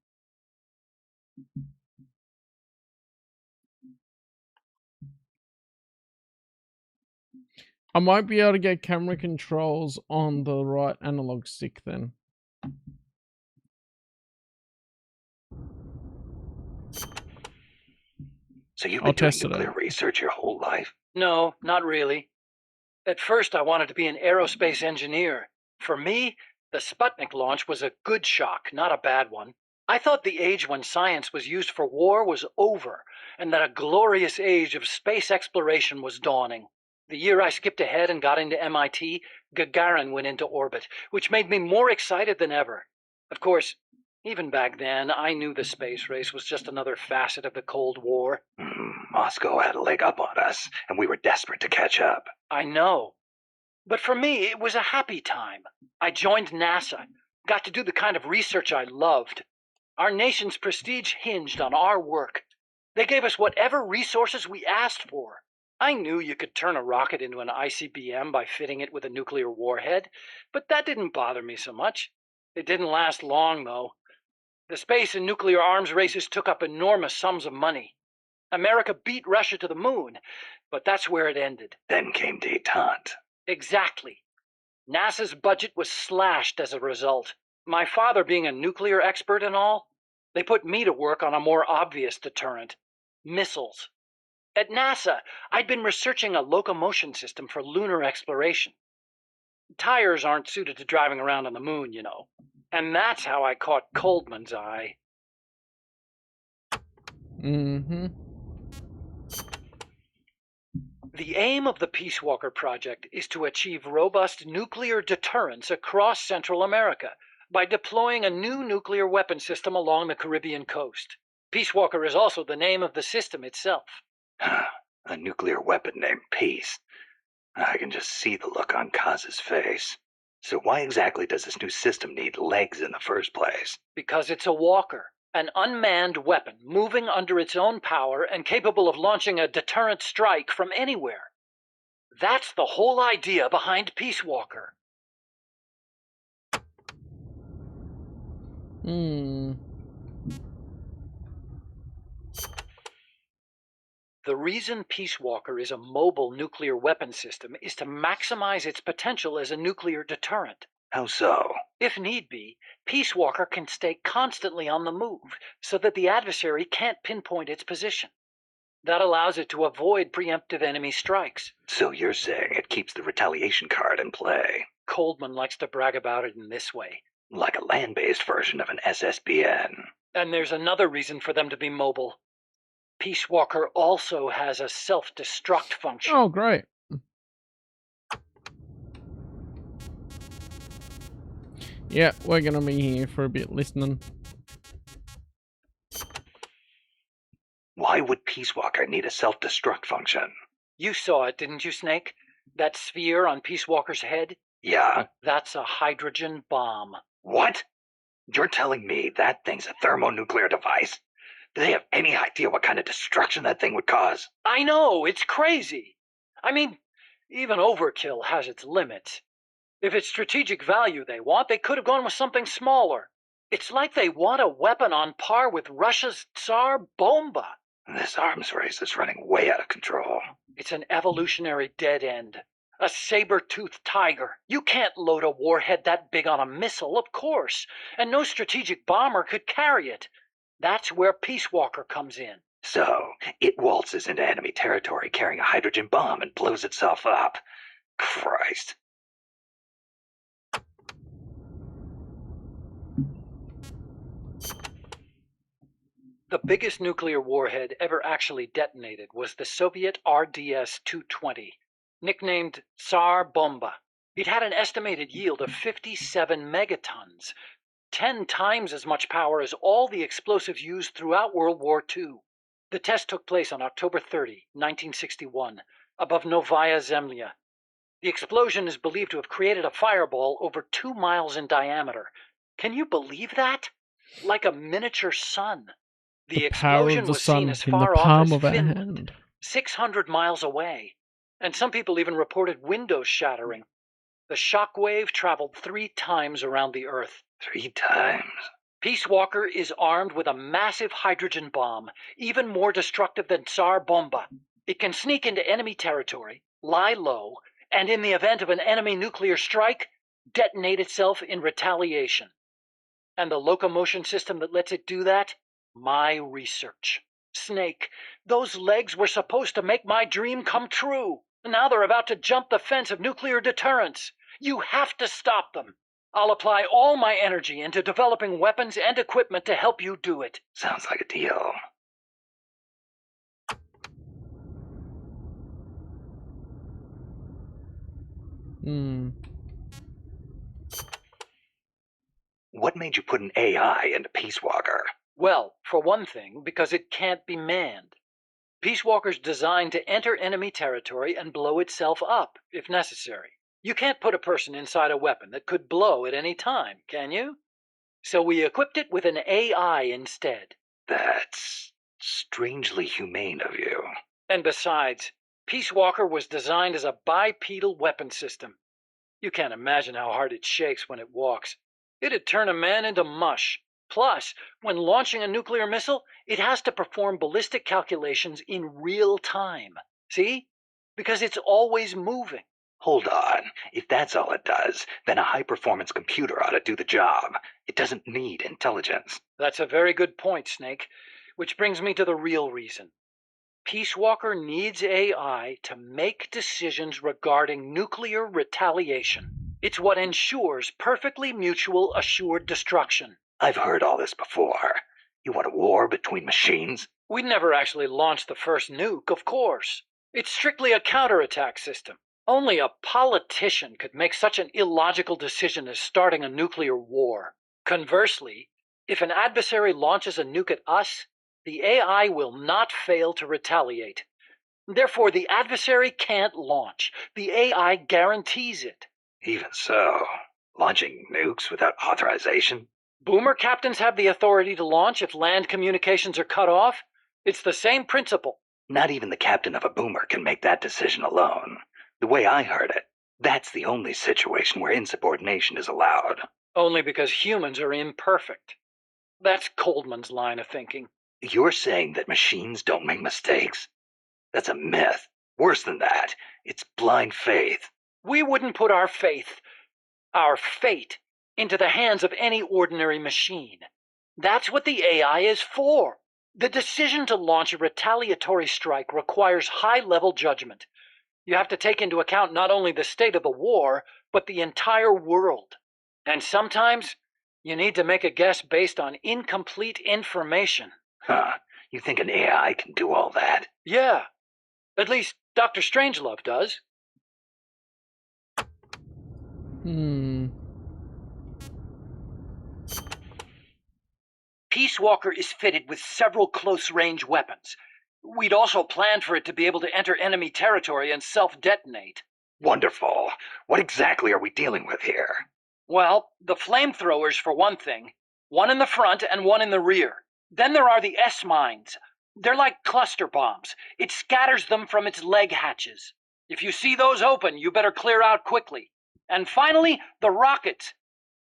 I might be able to get camera controls on the right analog stick then. So you've been doing nuclear research your whole life? No, not really. At first I wanted to be an aerospace engineer. For me, the Sputnik launch was a good shock, not a bad one. I thought the age when science was used for war was over, and that a glorious age of space exploration was dawning. The year I skipped ahead and got into MIT, Gagarin went into orbit, which made me more excited than ever. Of course, even back then, I knew the space race was just another facet of the Cold War. Moscow had a leg up on us, and we were desperate to catch up. I know. But for me, it was a happy time. I joined NASA, got to do the kind of research I loved. Our nation's prestige hinged on our work. They gave us whatever resources we asked for. I knew you could turn a rocket into an ICBM by fitting it with a nuclear warhead, but that didn't bother me so much. It didn't last long, though. The space and nuclear arms races took up enormous sums of money. America beat Russia to the moon, but that's where it ended. Then came détente. Exactly. NASA's budget was slashed as a result. My father being a nuclear expert and all, they put me to work on a more obvious deterrent: missiles. At NASA, I'd been researching a locomotion system for lunar exploration. Tires aren't suited to driving around on the moon, you know. And that's how I caught Coldman's eye. Mm-hmm. The aim of the Peace Walker project is to achieve robust nuclear deterrence across Central America by deploying a new nuclear weapon system along the Caribbean coast. Peace Walker is also the name of the system itself. A nuclear weapon named Peace. I can just see the look on Kaz's face. So why exactly does this new system need legs in the first place? Because it's a walker, an unmanned weapon moving under its own power and capable of launching a deterrent strike from anywhere. That's the whole idea behind Peace Walker. The reason Peace Walker is a mobile nuclear weapon system is to maximize its potential as a nuclear deterrent. How so? If need be, Peace Walker can stay constantly on the move so that the adversary can't pinpoint its position. That allows it to avoid preemptive enemy strikes. So you're saying it keeps the retaliation card in play? Coldman likes to brag about it in this way. Like a land-based version of an SSBN. And there's another reason for them to be mobile. Peace Walker also has a self-destruct function. Oh, great. Yeah, we're gonna be here for a bit listening. Why would Peace Walker need a self-destruct function? You saw it, didn't you, Snake? That sphere on Peace Walker's head? Yeah? That's a hydrogen bomb. What? You're telling me that thing's a thermonuclear device? Do they have any idea what kind of destruction that thing would cause? I know, it's crazy. I mean, even overkill has its limits. If it's strategic value they want, they could have gone with something smaller. It's like they want a weapon on par with Russia's Tsar Bomba. This arms race is running way out of control. It's an evolutionary dead end. A saber-toothed tiger. You can't load a warhead that big on a missile, of course, and no strategic bomber could carry it. That's where Peace Walker comes in. So, it waltzes into enemy territory carrying a hydrogen bomb and blows itself up. Christ. The biggest nuclear warhead ever actually detonated was the Soviet RDS-220, nicknamed Tsar Bomba. It had an estimated yield of 57 megatons, 10 times as much power as all the explosives used throughout World War II. The test took place on October 30, 1961, above Novaya Zemlya. The explosion is believed to have created a fireball over 2 miles in diameter. Can you believe that? Like a miniature sun. The Power explosion of the was seen sun as in the far off palm as of our Finland, hand. 600 miles away. And some people even reported windows shattering. The shock wave traveled 3 times around the Earth. 3 times? Peace Walker is armed with a massive hydrogen bomb, even more destructive than Tsar Bomba. It can sneak into enemy territory, lie low, and in the event of an enemy nuclear strike, detonate itself in retaliation. And the locomotion system that lets it do that? My research. Snake, those legs were supposed to make my dream come true. Now they're about to jump the fence of nuclear deterrence. You have to stop them. I'll apply all my energy into developing weapons and equipment to help you do it. Sounds like a deal. What made you put an AI into Peace Walker? Well, for one thing, because it can't be manned. Peace Walker's designed to enter enemy territory and blow itself up, if necessary. You can't put a person inside a weapon that could blow at any time, can you? So we equipped it with an AI instead. That's strangely humane of you. And besides, Peace Walker was designed as a bipedal weapon system. You can't imagine how hard it shakes when it walks. It'd turn a man into mush. Plus, when launching a nuclear missile, it has to perform ballistic calculations in real time. See? Because it's always moving. Hold on. If that's all it does, then a high-performance computer ought to do the job. It doesn't need intelligence. That's a very good point, Snake. Which brings me to the real reason. Peace Walker needs AI to make decisions regarding nuclear retaliation. It's what ensures perfectly mutual assured destruction. I've heard all this before. You want a war between machines? We'd never actually launched the first nuke, of course. It's strictly a counterattack system. Only a politician could make such an illogical decision as starting a nuclear war. Conversely, if an adversary launches a nuke at us, the AI will not fail to retaliate. Therefore, the adversary can't launch. The AI guarantees it. Even so, launching nukes without authorization? Boomer captains have the authority to launch if land communications are cut off. It's the same principle. Not even the captain of a boomer can make that decision alone. The way I heard it, that's the only situation where insubordination is allowed. Only because humans are imperfect. That's Coldman's line of thinking. You're saying that machines don't make mistakes? That's a myth. Worse than that, it's blind faith. We wouldn't put our fate, into the hands of any ordinary machine. That's what the AI is for. The decision to launch a retaliatory strike requires high-level judgment. You have to take into account not only the state of the war, but the entire world. And sometimes, you need to make a guess based on incomplete information. Huh. You think an AI can do all that? Yeah. At least Dr. Strangelove does. Peace Walker is fitted with several close-range weapons. We'd also planned for it to be able to enter enemy territory and self-detonate. Wonderful. What exactly are we dealing with here? Well, the flamethrowers for one thing. One in the front and one in the rear. Then there are the S-mines. They're like cluster bombs. It scatters them from its leg hatches. If you see those open, you better clear out quickly. And finally, the rockets.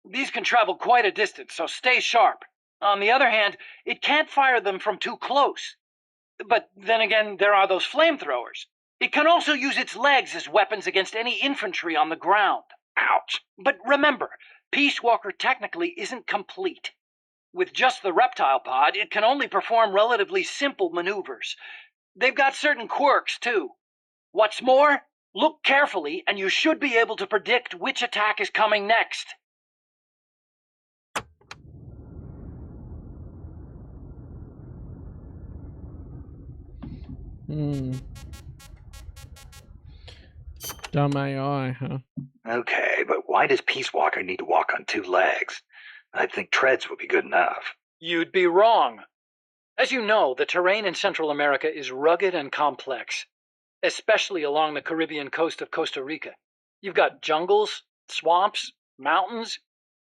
These can travel quite a distance, so stay sharp. On the other hand, it can't fire them from too close. But then again, there are those flamethrowers. It can also use its legs as weapons against any infantry on the ground. Ouch. But remember, Peace Walker technically isn't complete. With just the reptile pod, it can only perform relatively simple maneuvers. They've got certain quirks, too. What's more, look carefully, and you should be able to predict which attack is coming next. Dumb AI, huh? Okay, but why does Peace Walker need to walk on two legs? I think treads would be good enough. You'd be wrong. As you know, the terrain in Central America is rugged and complex, especially along the Caribbean coast of Costa Rica. You've got jungles, swamps, mountains,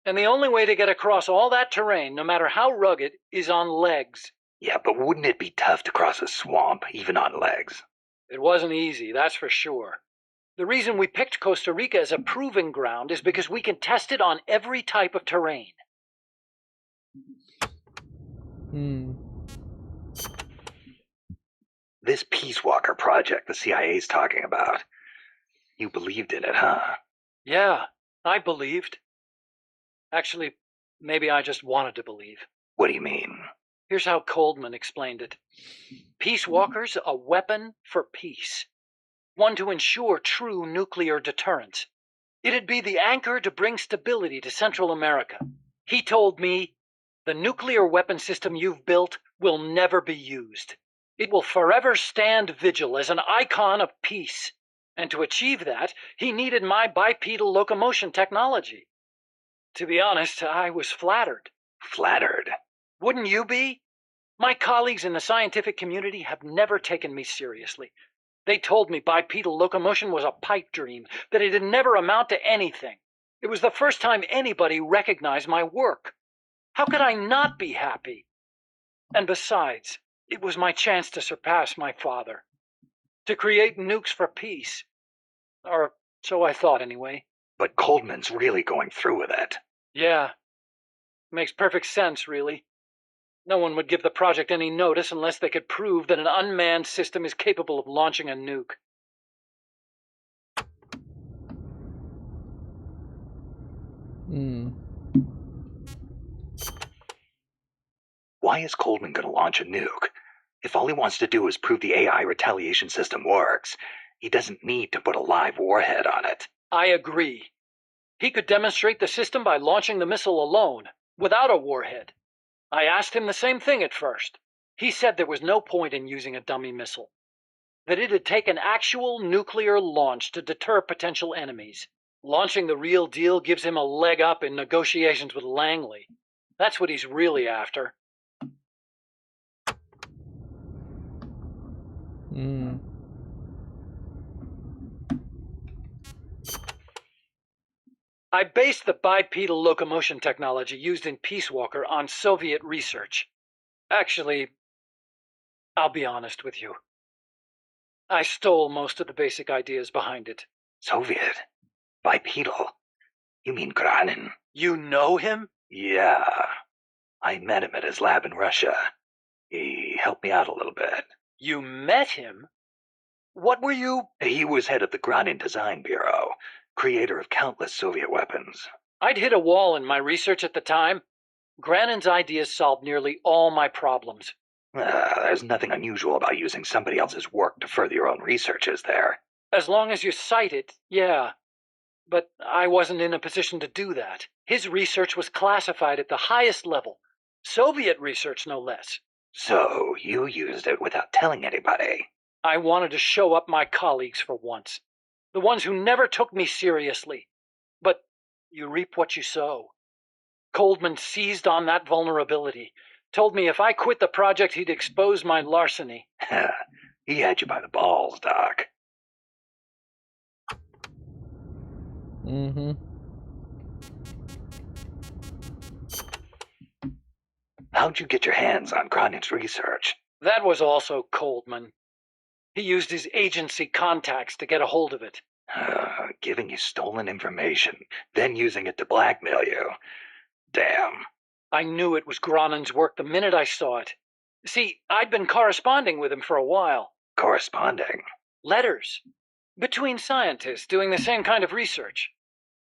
and the only way to get across all that terrain, no matter how rugged, is on legs. Yeah, but wouldn't it be tough to cross a swamp, even on legs? It wasn't easy, that's for sure. The reason we picked Costa Rica as a proving ground is because we can test it on every type of terrain. This Peace Walker project the CIA's talking about. You believed in it, huh? Yeah, I believed. Actually, maybe I just wanted to believe. What do you mean? Here's how Coldman explained it. Peace Walker's a weapon for peace. One to ensure true nuclear deterrence. It'd be the anchor to bring stability to Central America. He told me, the nuclear weapon system you've built will never be used. It will forever stand vigil as an icon of peace. And to achieve that, he needed my bipedal locomotion technology. To be honest, I was flattered. Flattered? Wouldn't you be? My colleagues in the scientific community have never taken me seriously. They told me bipedal locomotion was a pipe dream, that it'd never amount to anything. It was the first time anybody recognized my work. How could I not be happy? And besides, it was my chance to surpass my father. To create nukes for peace. Or so I thought, anyway. But Coldman's really going through with it. Yeah. Makes perfect sense, really. No one would give the project any notice unless they could prove that an unmanned system is capable of launching a nuke. Why is Coldman going to launch a nuke? If all he wants to do is prove the AI retaliation system works, he doesn't need to put a live warhead on it. I agree. He could demonstrate the system by launching the missile alone, without a warhead. I asked him the same thing at first. He said there was no point in using a dummy missile. That it'd take an actual nuclear launch to deter potential enemies. Launching the real deal gives him a leg up in negotiations with Langley. That's what he's really after. I based the bipedal locomotion technology used in Peace Walker on Soviet research. Actually, I'll be honest with you. I stole most of the basic ideas behind it. Soviet? Bipedal? You mean Granin? You know him? Yeah. I met him at his lab in Russia. He helped me out a little bit. You met him? What were you? He was head of the Granin Design Bureau, creator of countless Soviet weapons. I'd hit a wall in my research at the time. Granin's ideas solved nearly all my problems. There's nothing unusual about using somebody else's work to further your own research, is there? As long as you cite it, yeah. But I wasn't in a position to do that. His research was classified at the highest level. Soviet research, no less. So you used it without telling anybody? I wanted to show up my colleagues for once. The ones who never took me seriously. But you reap what you sow. Coldman seized on that vulnerability. Told me if I quit the project, he'd expose my larceny. He had you by the balls, Doc. How'd you get your hands on Granin's research? That was also Coldman. He used his agency contacts to get a hold of it. Giving you stolen information, then using it to blackmail you. Damn. I knew it was Granin's work the minute I saw it. See, I'd been corresponding with him for a while. Corresponding? Letters. Between scientists doing the same kind of research.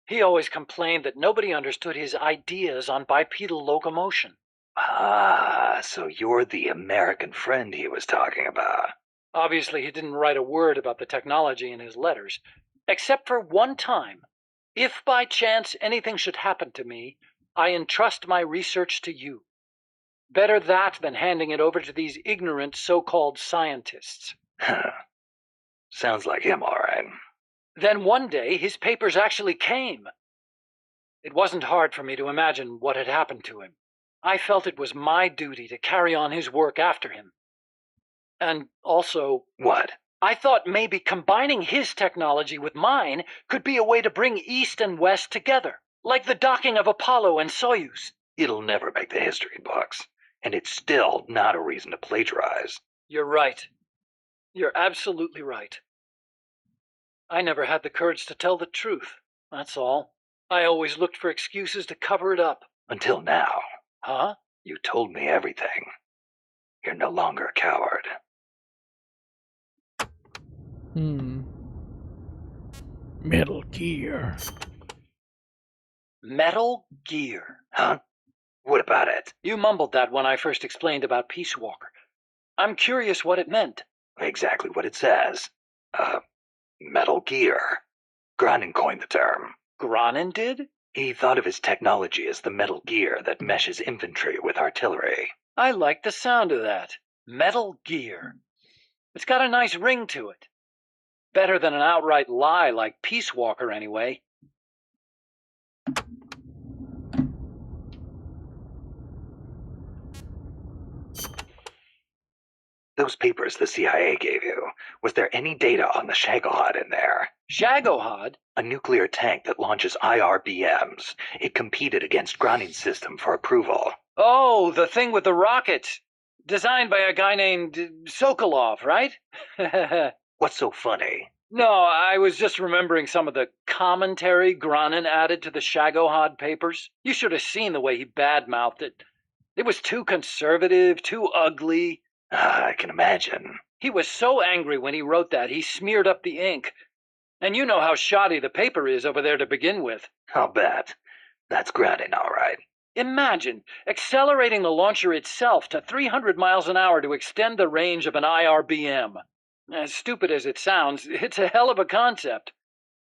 He always complained that nobody understood his ideas on bipedal locomotion. So you're the American friend he was talking about. Obviously, he didn't write a word about the technology in his letters, except for one time. If by chance anything should happen to me, I entrust my research to you. Better that than handing it over to these ignorant so-called scientists. Sounds like him, all right. Then one day, his papers actually came. It wasn't hard for me to imagine what had happened to him. I felt it was my duty to carry on his work after him. And also... What? I thought maybe combining his technology with mine could be a way to bring East and West together, like the docking of Apollo and Soyuz. It'll never make the history books, and it's still not a reason to plagiarize. You're right. You're absolutely right. I never had the courage to tell the truth, that's all. I always looked for excuses to cover it up. Until now. Huh? You told me everything. You're no longer a coward. Metal Gear. Metal Gear. Huh? What about it? You mumbled that when I first explained about Peace Walker. I'm curious what it meant. Exactly what it says. Metal Gear. Granin coined the term. Granin did? He thought of his technology as the metal gear that meshes infantry with artillery. I like the sound of that. Metal Gear. It's got a nice ring to it. Better than an outright lie like Peace Walker, anyway. Those papers the CIA gave you, was there any data on the Shagohod in there? Shagohod? A nuclear tank that launches IRBMs. It competed against Gronin's system for approval. Oh, the thing with the rockets. Designed by a guy named Sokolov, right? What's so funny? No, I was just remembering some of the commentary Gronin added to the Shagohod papers. You should have seen the way he badmouthed it. It was too conservative, too ugly. I can imagine. He was so angry when he wrote that, he smeared up the ink. And you know how shoddy the paper is over there to begin with. I'll bet. That's Gronin, all right. Imagine accelerating the launcher itself to 300 miles an hour to extend the range of an IRBM. As stupid as it sounds, it's a hell of a concept.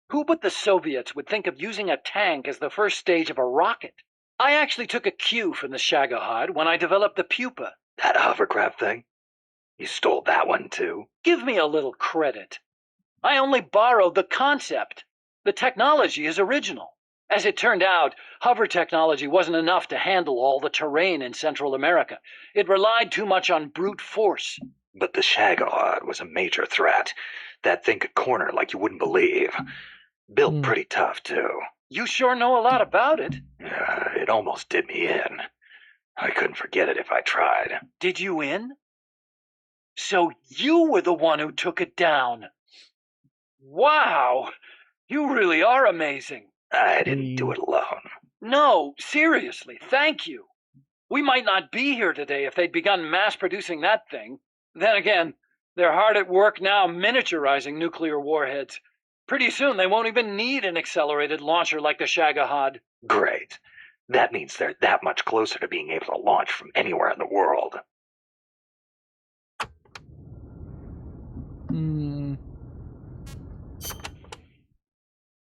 Who but the Soviets would think of using a tank as the first stage of a rocket? I actually took a cue from the Shagohod when I developed the Pupa. That hovercraft thing? You stole that one, too? Give me a little credit. I only borrowed the concept. The technology is original. As it turned out, hover technology wasn't enough to handle all the terrain in Central America. It relied too much on brute force. But the Shagohod was a major threat. That thing could corner like you wouldn't believe. Built pretty tough, too. You sure know a lot about it. It almost did me in. I couldn't forget it if I tried. Did you in? So you were the one who took it down. Wow! You really are amazing. I didn't do it alone. No, seriously, thank you. We might not be here today if they'd begun mass-producing that thing. Then again, they're hard at work now miniaturizing nuclear warheads. Pretty soon they won't even need an accelerated launcher like the Shagohod. Great. That means they're that much closer to being able to launch from anywhere in the world.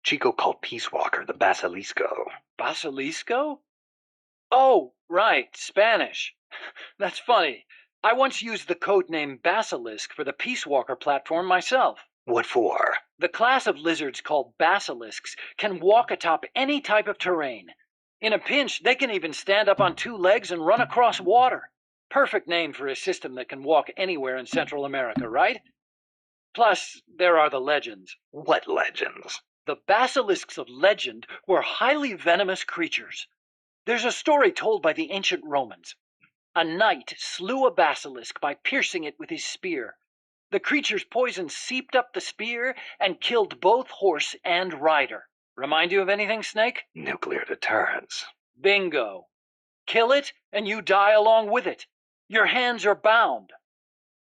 Chico called Peace Walker the Basilisco. Basilisco? Oh, right, Spanish. That's funny. I once used the codename Basilisk for the Peace Walker platform myself. What for? The class of lizards called basilisks can walk atop any type of terrain. In a pinch, they can even stand up on two legs and run across water. Perfect name for a system that can walk anywhere in Central America, right? Plus, there are the legends. What legends? The basilisks of legend were highly venomous creatures. There's a story told by the ancient Romans. A knight slew a basilisk by piercing it with his spear. The creature's poison seeped up the spear and killed both horse and rider. Remind you of anything, Snake? Nuclear deterrence. Bingo. Kill it, and you die along with it. Your hands are bound.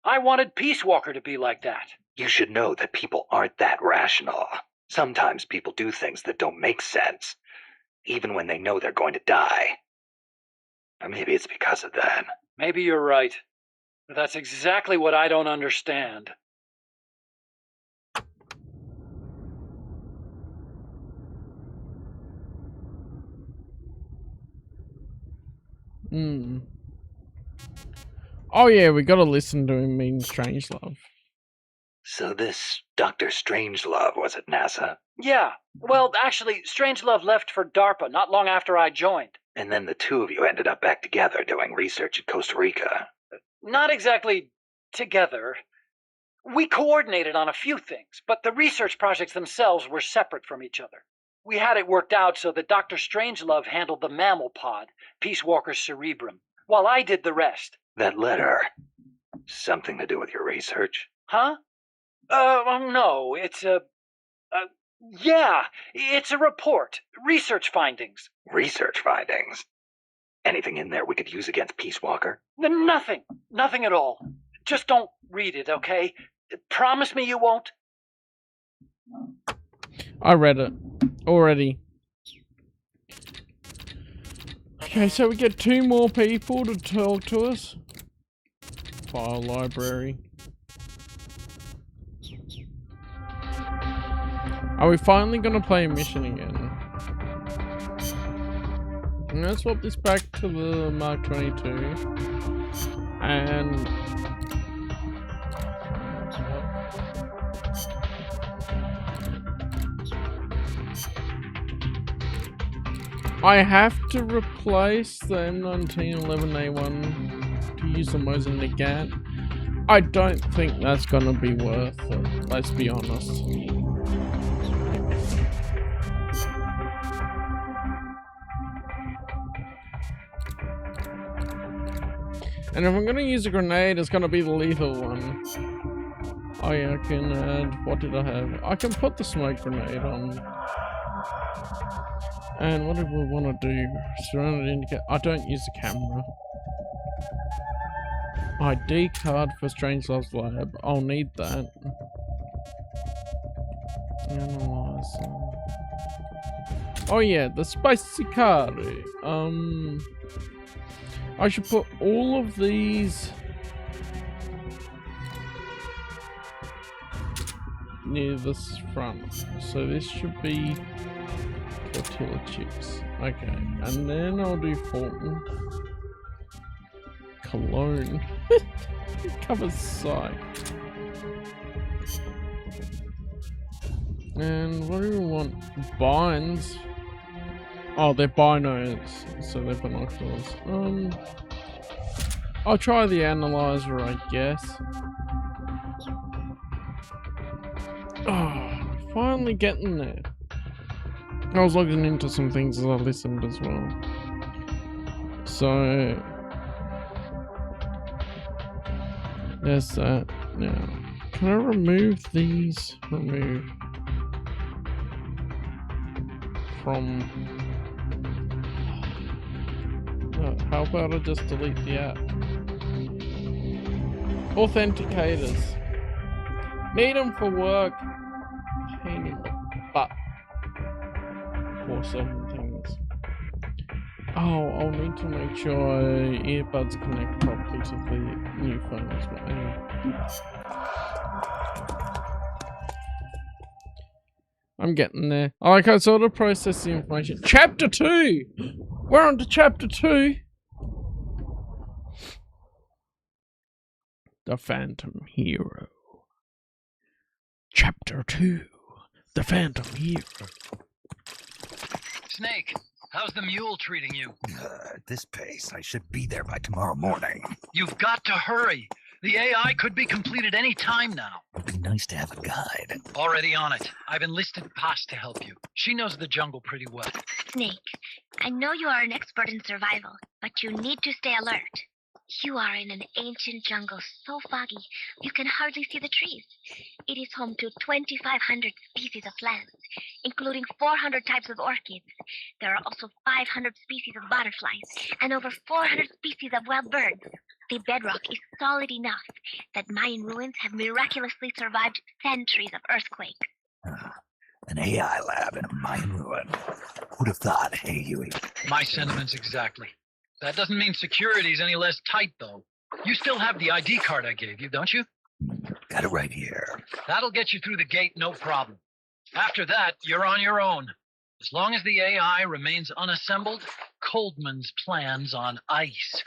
I wanted Peace Walker to be like that. You should know that people aren't that rational. Sometimes people do things that don't make sense, even when they know they're going to die. Or maybe it's because of that. Maybe you're right. But that's exactly what I don't understand. Oh yeah, we gotta listen to him in Strangelove. So this Dr. Strangelove was at NASA? Yeah. Well, actually, Strangelove left for DARPA not long after I joined. And then the two of you ended up back together doing research in Costa Rica. Not exactly together. We coordinated on a few things, but the research projects themselves were separate from each other. We had it worked out so that Dr. Strangelove handled the mammal pod, Peace Walker's cerebrum, while I did the rest. That letter, something to do with your research? Huh? No, it's yeah, it's a report. Research findings. Research findings? Anything in there we could use against Peace Walker? Nothing. Nothing at all. Just don't read it, okay? Promise me you won't? I read it already. Okay, so we get 2 more people to talk to us. File library. Are we finally gonna play a mission again? I'm gonna swap this back to the Mark 22. And I have to replace the M1911A1 to use the Mosin Nagant, I don't think that's gonna be worth it, let's be honest. And if I'm gonna use a grenade, it's gonna be the lethal one. Oh yeah, I can add, what did I have? I can put the smoke grenade on. And what do we want to do? Surrounded indicator. I don't use the camera. ID card for Strangelove's lab. I'll need that. Analyzer. Oh yeah, the spicy card. I should put all of these near this front. So this should be tortilla chips. Okay, and then I'll do Fulton. Cologne. It covers sight. And what do we want? Binds. Oh, they're binos, so they're binoculars. I'll try the analyzer, I guess. Oh, finally getting there. I was logging into some things as I listened as well. So there's that. Now, can I remove these? Remove from. How about I just delete the app? Authenticators. Need them for work. Pain in the butt. For certain things. Oh, I'll need to make sure earbuds connect properly to the new phone as well. Anyway. I'm getting there. I like how I sort of process the information. Chapter 2! We're on to Chapter 2! The Phantom Hero. Chapter 2. The Phantom Hero. Snake, how's the mule treating you? At this pace, I should be there by tomorrow morning. You've got to hurry. The AI could be completed any time now. It'd be nice to have a guide. Already on it. I've enlisted Paz to help you. She knows the jungle pretty well. Snake, I know you are an expert in survival, but you need to stay alert. You are in an ancient jungle so foggy you can hardly see the trees. It is home to 2,500 species of plants, including 400 types of orchids. There are also 500 species of butterflies and over 400 species of wild birds. The bedrock is solid enough that Mayan ruins have miraculously survived centuries of earthquakes. An AI lab in a Mayan ruin. Who'd have thought, hey, Huey? My sentiments exactly. That doesn't mean security's any less tight, though. You still have the ID card I gave you, don't you? Got it right here. That'll get you through the gate, no problem. After that, you're on your own. As long as the AI remains unassembled, Coldman's plan's on ice.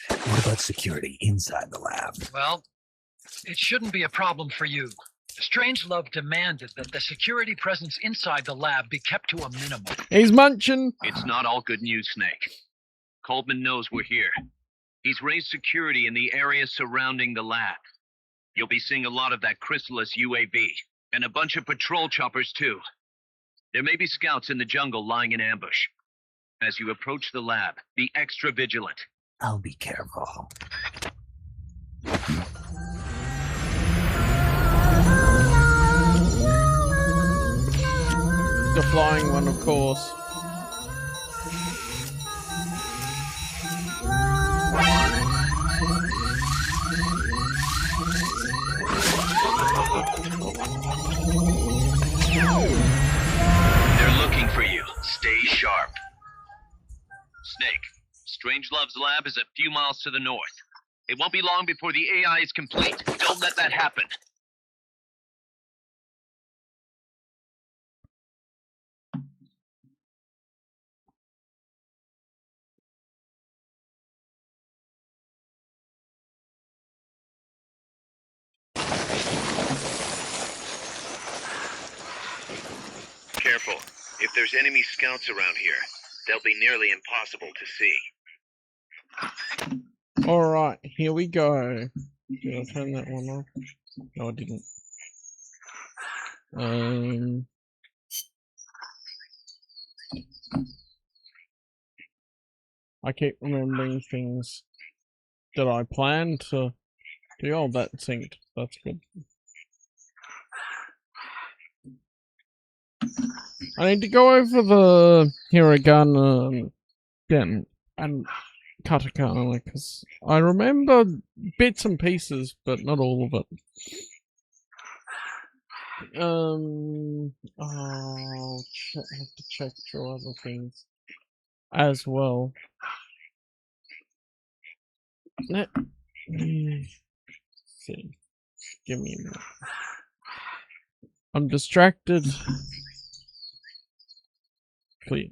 What about security inside the lab? Well, it shouldn't be a problem for you. Strangelove demanded that the security presence inside the lab be kept to a minimum. He's munching. It's not all good news, Snake. Coldman knows we're here. He's raised security in the area surrounding the lab. You'll be seeing a lot of that Chrysalis UAV, and a bunch of patrol choppers too. There may be scouts in the jungle lying in ambush. As you approach the lab, be extra vigilant. I'll be careful. The flying one, of course. They're looking for you. Stay sharp. Snake, Strangelove's lab is a few miles to the north. It won't be long before the AI is complete. Don't let that happen. Careful. If there's enemy scouts around here, they'll be nearly impossible to see. Alright, here we go. Did I turn that one off? No, I didn't. I keep remembering things that I planned to do. Oh, that synced. That's good. I need to go over the hiragana again and katakana because I remember bits and pieces, but not all of it. I'll have to check through other things as well. Let me see. Give me a minute. I'm distracted. Clean.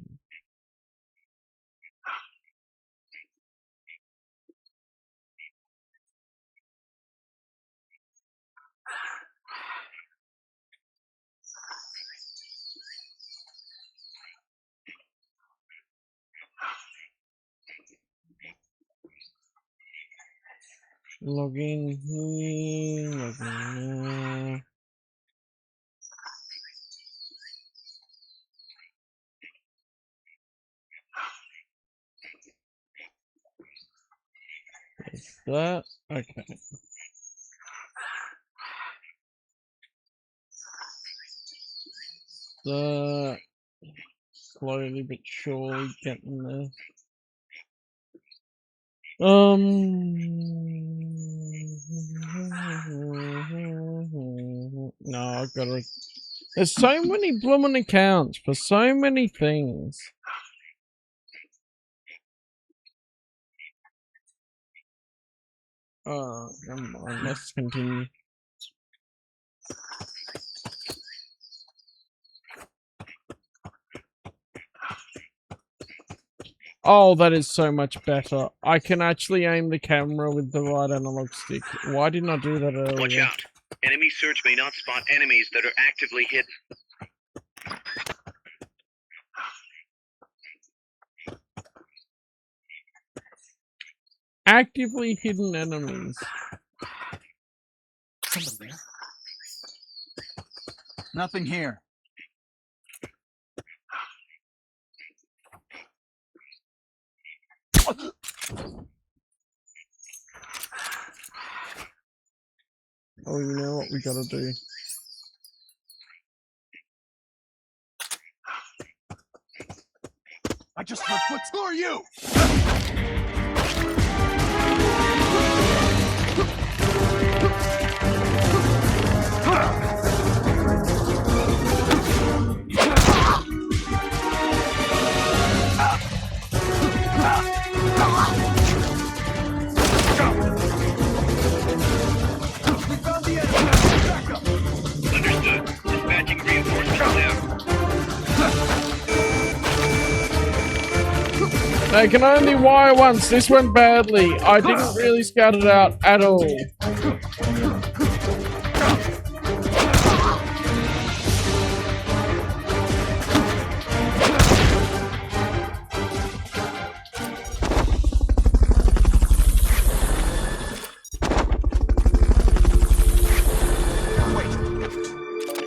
Log in here, log in now. There's that. Okay. That. Slowly but surely getting there. No, I've got to. There's so many blooming accounts for so many things. Oh, never mind. Let's continue. Oh, that is so much better. I can actually aim the camera with the right analog stick. Why didn't I do that earlier? Watch out. Enemy search may not spot enemies that are actively hidden. Actively hidden enemies. Someone there? Nothing here. Oh, you know what we gotta do? I just heard foot. Who are you? Understood. Dispatching reinforcements now. They can only wire once. This went badly. I didn't really scout it out at all.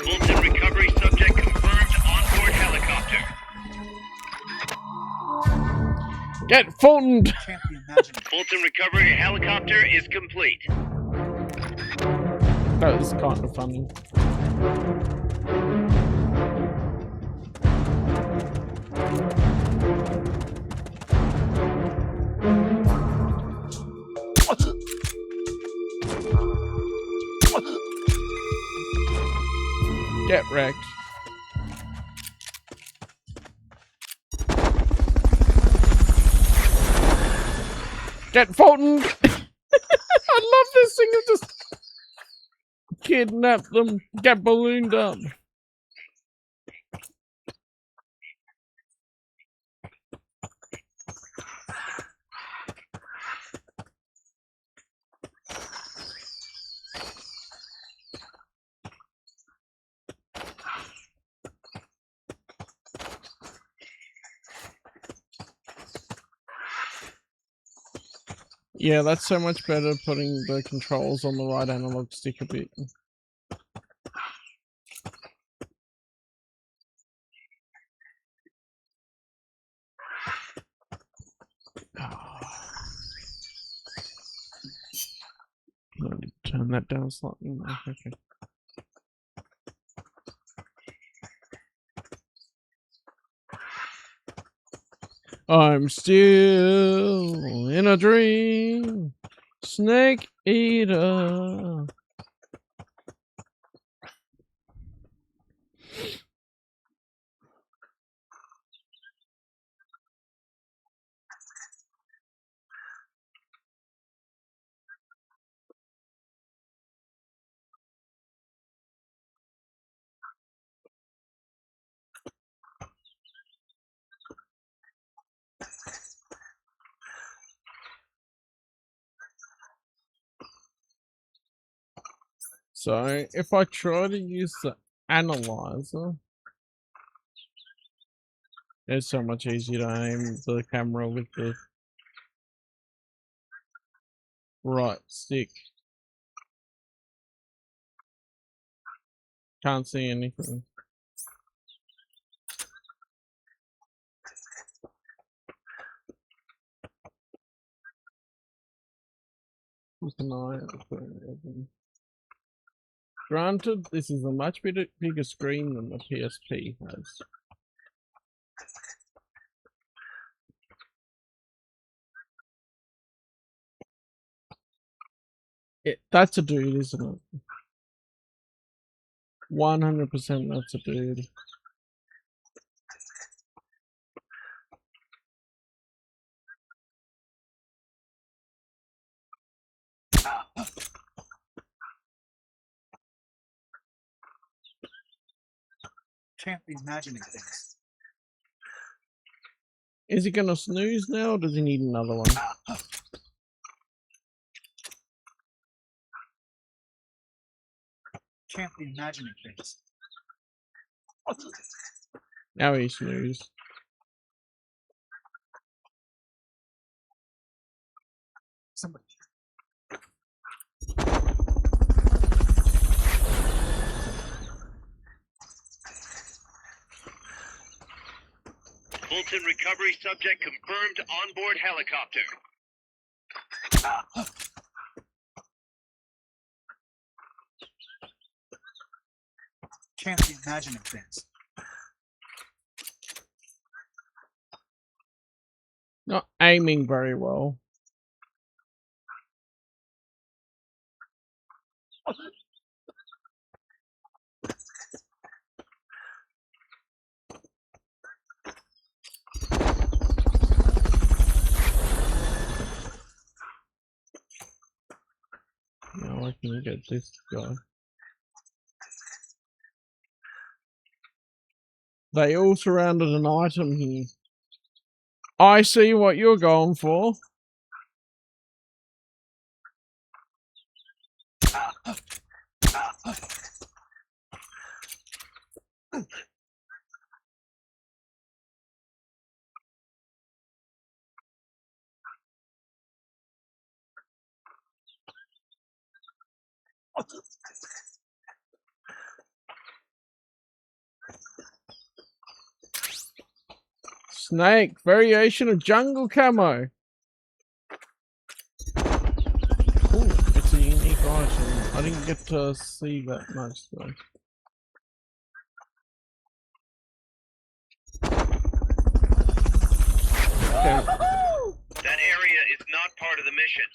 Fulton recovery subject confirmed onboard helicopter. Get Fultoned! Fulton recovery helicopter is complete. That was kind of funny. Get wrecked. Get Fulton! I love this thing of just kidnap them, get ballooned up. Yeah, that's so much better putting the controls on the right analog stick a bit. Turn that down slightly more. Okay. I'm still in a dream, snake eater. So if I try to use the analyzer, it's so much easier to aim the camera with the right stick. Can't see anything. Keep an eye out for anything. Granted, this is a much bigger screen than the PSP has. That's a dude, isn't it? 100% that's a dude. Can't be imagining things. Is he gonna snooze now, or does he need another one? Can't be imagining things. Now he snoozed. Somebody. Fulton recovery subject confirmed onboard helicopter. Can't be imagining things. Not aiming very well. Now I can get this guy. They all surrounded an item here. I see what you're going for. Snake, variation of jungle camo. Ooh, it's a unique item. I didn't get to see that much though. Okay. That area is not part of the mission.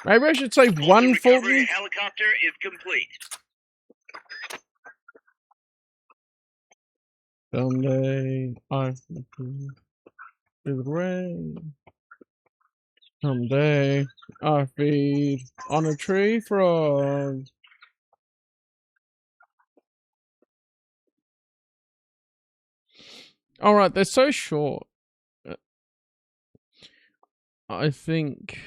Maybe I should say one Fulton Fulton. helicopter is complete. Someday I feel the rain. Someday I feed on a tree frog. Alright, they're so short. I think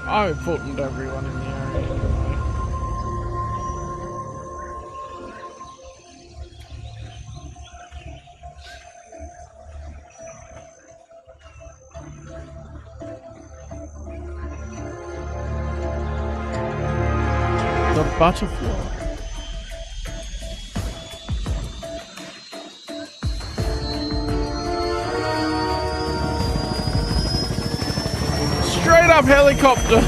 I Fultoned everyone in the area anyway. butterfly. Straight up helicopter.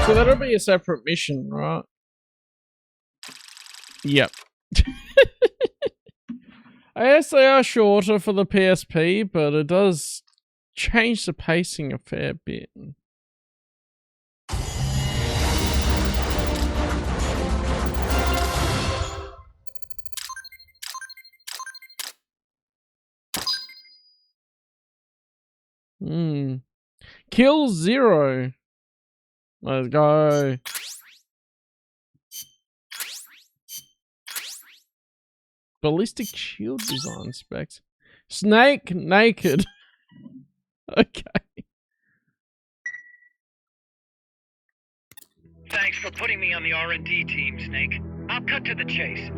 So that'll be a separate mission, right? Yep. I guess they are shorter for the PSP, but it does change the pacing a fair bit. Kill 0. Let's go. Ballistic shield design specs. Snake naked. Okay. Thanks for putting me on the R&D team, Snake. I'll cut to the chase.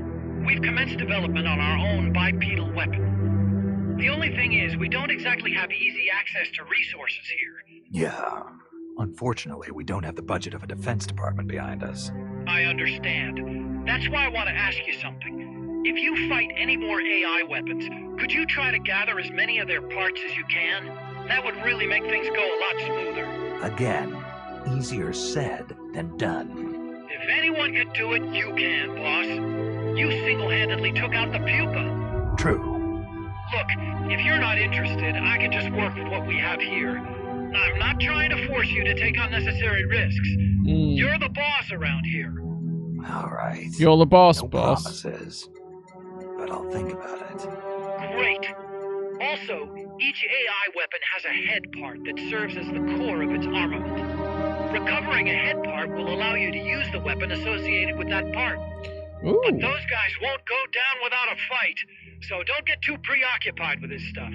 We've commenced development on our own bipedal weapon. The only thing is, we don't exactly have easy access to resources here. Yeah. Unfortunately, we don't have the budget of a defense department behind us. I understand. That's why I want to ask you something. If you fight any more AI weapons, could you try to gather as many of their parts as you can? That would really make things go a lot smoother. Again, easier said than done. If anyone could do it, you can, boss. You single-handedly took out the pupa. True. Look, if you're not interested, I can just work with what we have here. I'm not trying to force you to take unnecessary risks. You're the boss around here. All right. You're the boss, no boss. Promises, but I'll think about it. Great. Also, each AI weapon has a head part that serves as the core of its armament. Recovering a head part will allow you to use the weapon associated with that part. Ooh. But those guys won't go down without a fight, so don't get too preoccupied with this stuff.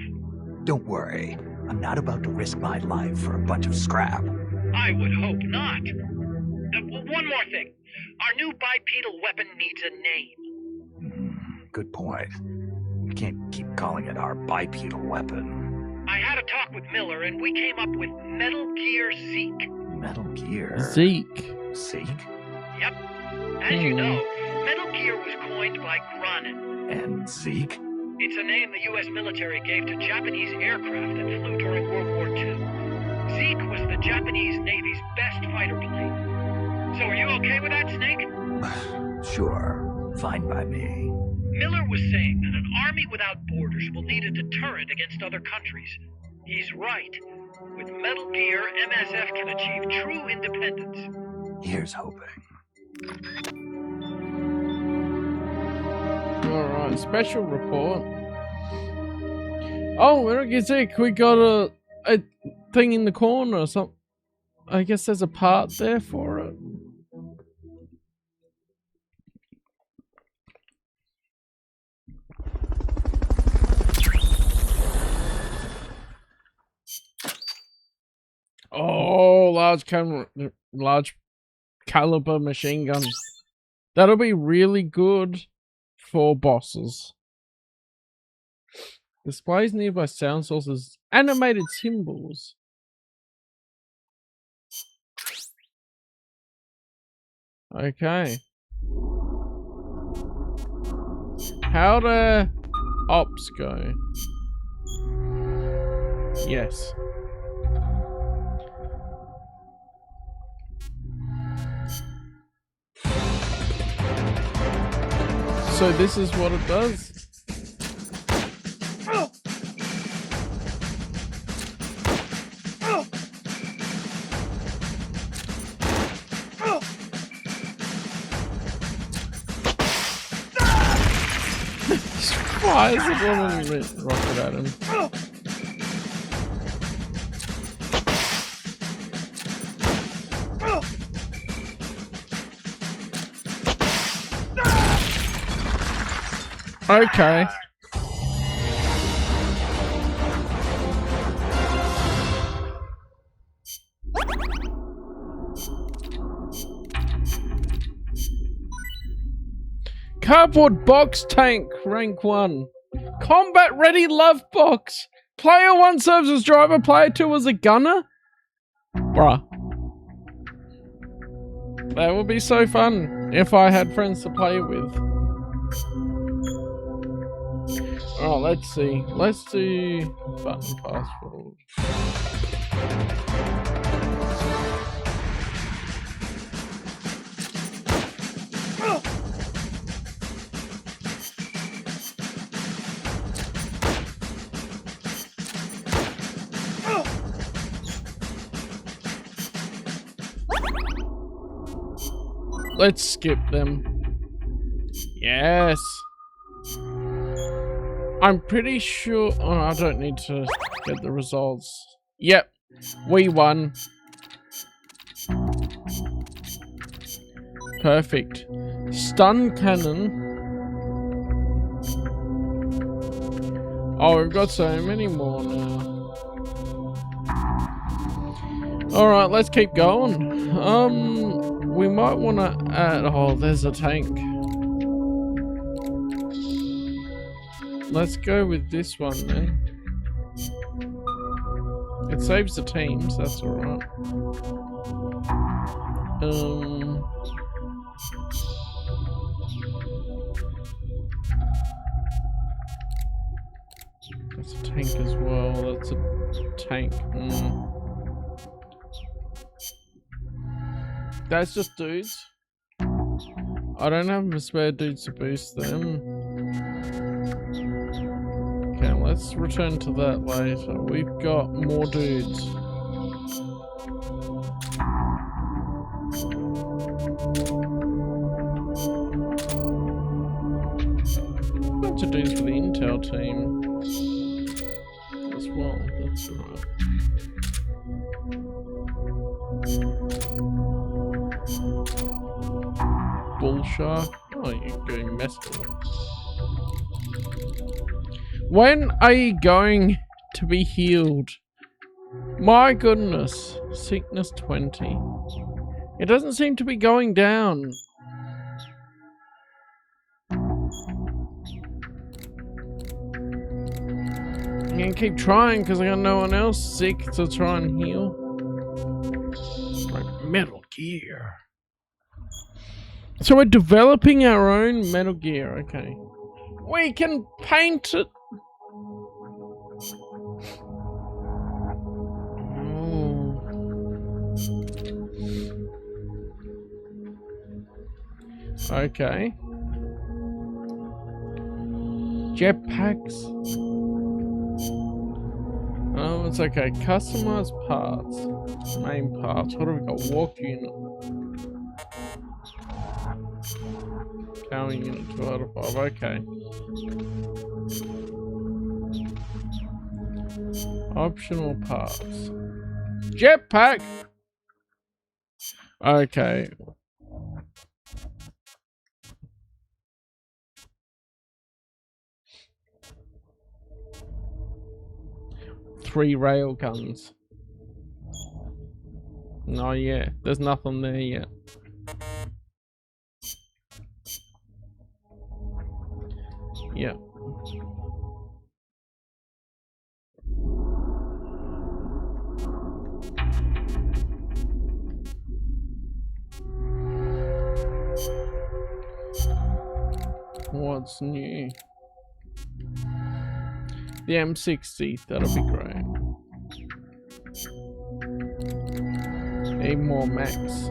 Don't worry. I'm not about to risk my life for a bunch of scrap. I would hope not. One more thing. Our new bipedal weapon needs a name. Good point. We can't keep calling it our bipedal weapon. I had a talk with Miller, and we came up with Metal Gear Zeke. Metal Gear? Zeke. Zeke? Yep. As you know, Metal Gear was coined by Cronin. And Zeke? It's a name the U.S. military gave to Japanese aircraft that flew during World War II. Zeke was the Japanese Navy's best fighter plane. So are you okay with that, Snake? Sure. Fine by me. Miller was saying that an army without borders will need a deterrent against other countries. He's right. With Metal Gear, MSF can achieve true independence. Here's hoping. Alright, special report. Oh, look at Zeke, we got a thing in the corner or something. I guess there's a part there for it. Oh, large caliber machine gun. That'll be really good for bosses. Displays nearby sound sources, animated symbols. Okay. How do ops go? Yes. So this is what it does? Why is it running rocket at him? Okay. Cardboard box tank, rank 1. Combat ready love box. Player 1 serves as driver, player 2 as a gunner? Bruh. That would be so fun if I had friends to play with. Oh, let's see. Let's do button password. Let's skip them. Yes. I'm pretty sure. Oh, I don't need to get the results. Yep. We won. Perfect. Stun cannon. Oh, we've got so many more now. Alright, let's keep going. We might want to add... Oh, there's a tank. Let's go with this one then. It saves the teams, that's alright. That's a tank as well. That's a tank. That's just dudes. I don't have the spare dudes to boost them. Okay, let's return to that later. We've got more dudes. Bunch of dudes for the intel team as well. That's right. Bullshark. Oh, you're going messy. When are you going to be healed? My goodness. Sickness 20. It doesn't seem to be going down. I'm gonna keep trying because I got no one else sick to try and heal. Like Metal Gear. So we're developing our own Metal Gear, okay. We can paint it. Okay. Jetpacks. Oh, it's okay. Customize parts. Main parts. What have we got? Walk unit. Power unit 2 out of 5. Okay. Optional parts. Jetpack! Okay. Three rail guns. Oh yeah, there's nothing there yet. Yeah. What's new? The M60, that'll be great. Need more max.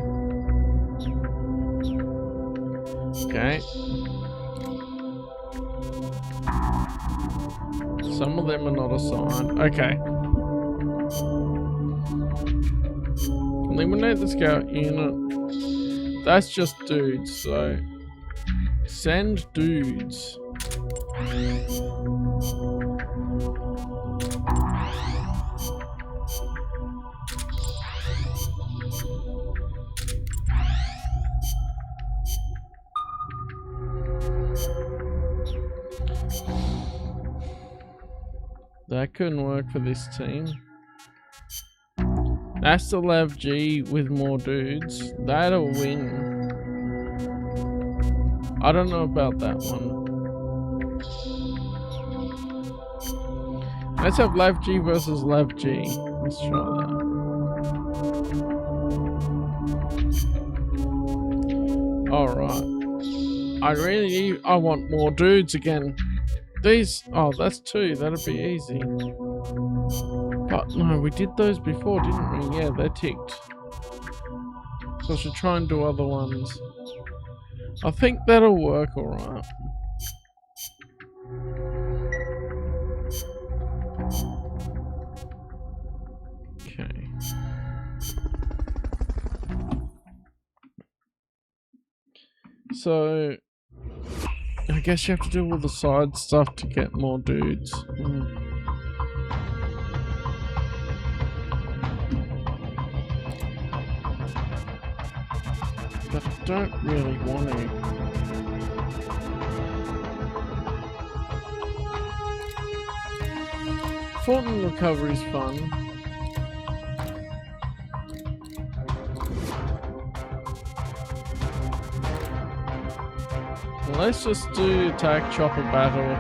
Okay. Some of them are not assigned. Okay. Eliminate the scout unit. That's just dudes, so send dudes. That couldn't work for this team. That's the Lev G with more dudes. That'll win. I don't know about that one. Let's have Lav G versus Lav G. Let's try that. Alright. I want more dudes again. These, oh, that's 2. That'd be easy. But no, we did those before, didn't we? Yeah, they're ticked. So I should try and do other ones. I think that'll work alright. Okay. So, I guess you have to do all the side stuff to get more dudes. But I don't really want to. Fulton recovery is fun. Let's just do attack chopper battle.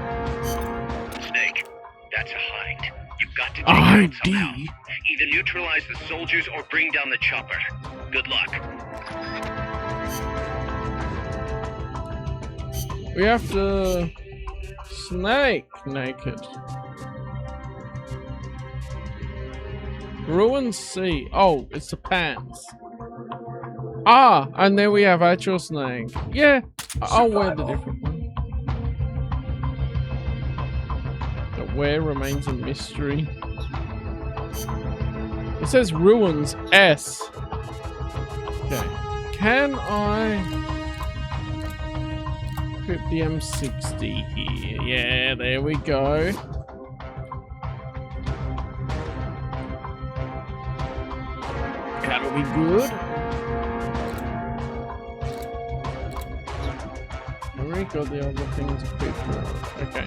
Snake, that's a hind. You've got to take it out somehow. Either neutralize the soldiers or bring down the chopper. Good luck. We have to snake naked. Ruin C. Oh, it's the pants. Ah, and then we have actual snake. Yeah, I'll wear the different one. The wear remains a mystery. It says ruins S. Okay. Can I equip the M60 here? Yeah, there we go. That'll be good. I already got the other things equipped. Okay.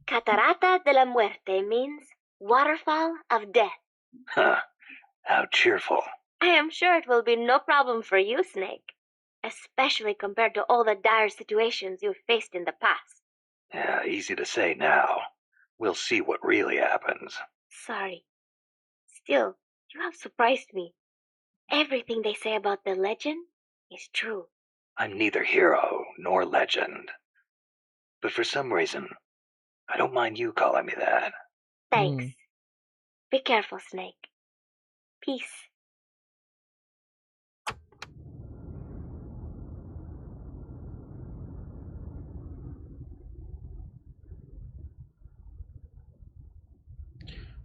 Catarata de la Muerte means waterfall of death. Huh. How cheerful. I am sure it will be no problem for you, Snake. Especially compared to all the dire situations you've faced in the past. Yeah, easy to say now. We'll see what really happens. Sorry. Still, you have surprised me. Everything they say about the legend is true. I'm neither hero nor legend. But for some reason, I don't mind you calling me that. Thanks. Be careful, Snake. Peace.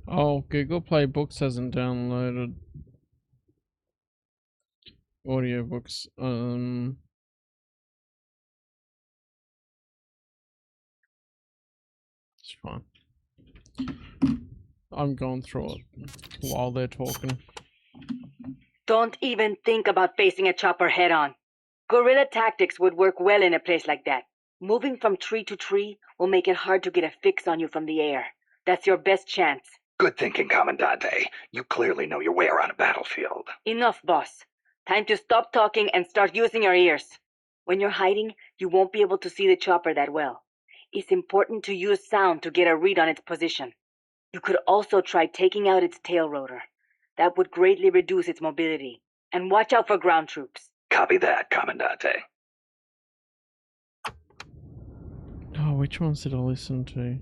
Oh, Google Play Books hasn't downloaded audiobooks. It's fine. I'm going through it while they're talking. Don't even think about facing a chopper head on. Guerrilla tactics would work well in a place like that. Moving from tree to tree will make it hard to get a fix on you from the air. That's your best chance. Good thinking, Commandante. You clearly know your way around a battlefield. Enough, boss. Time to stop talking and start using your ears. When you're hiding, you won't be able to see the chopper that well. It's important to use sound to get a read on its position. You could also try taking out its tail rotor. That would greatly reduce its mobility. And watch out for ground troops. Copy that, Commandante. Oh, which ones did I listen to?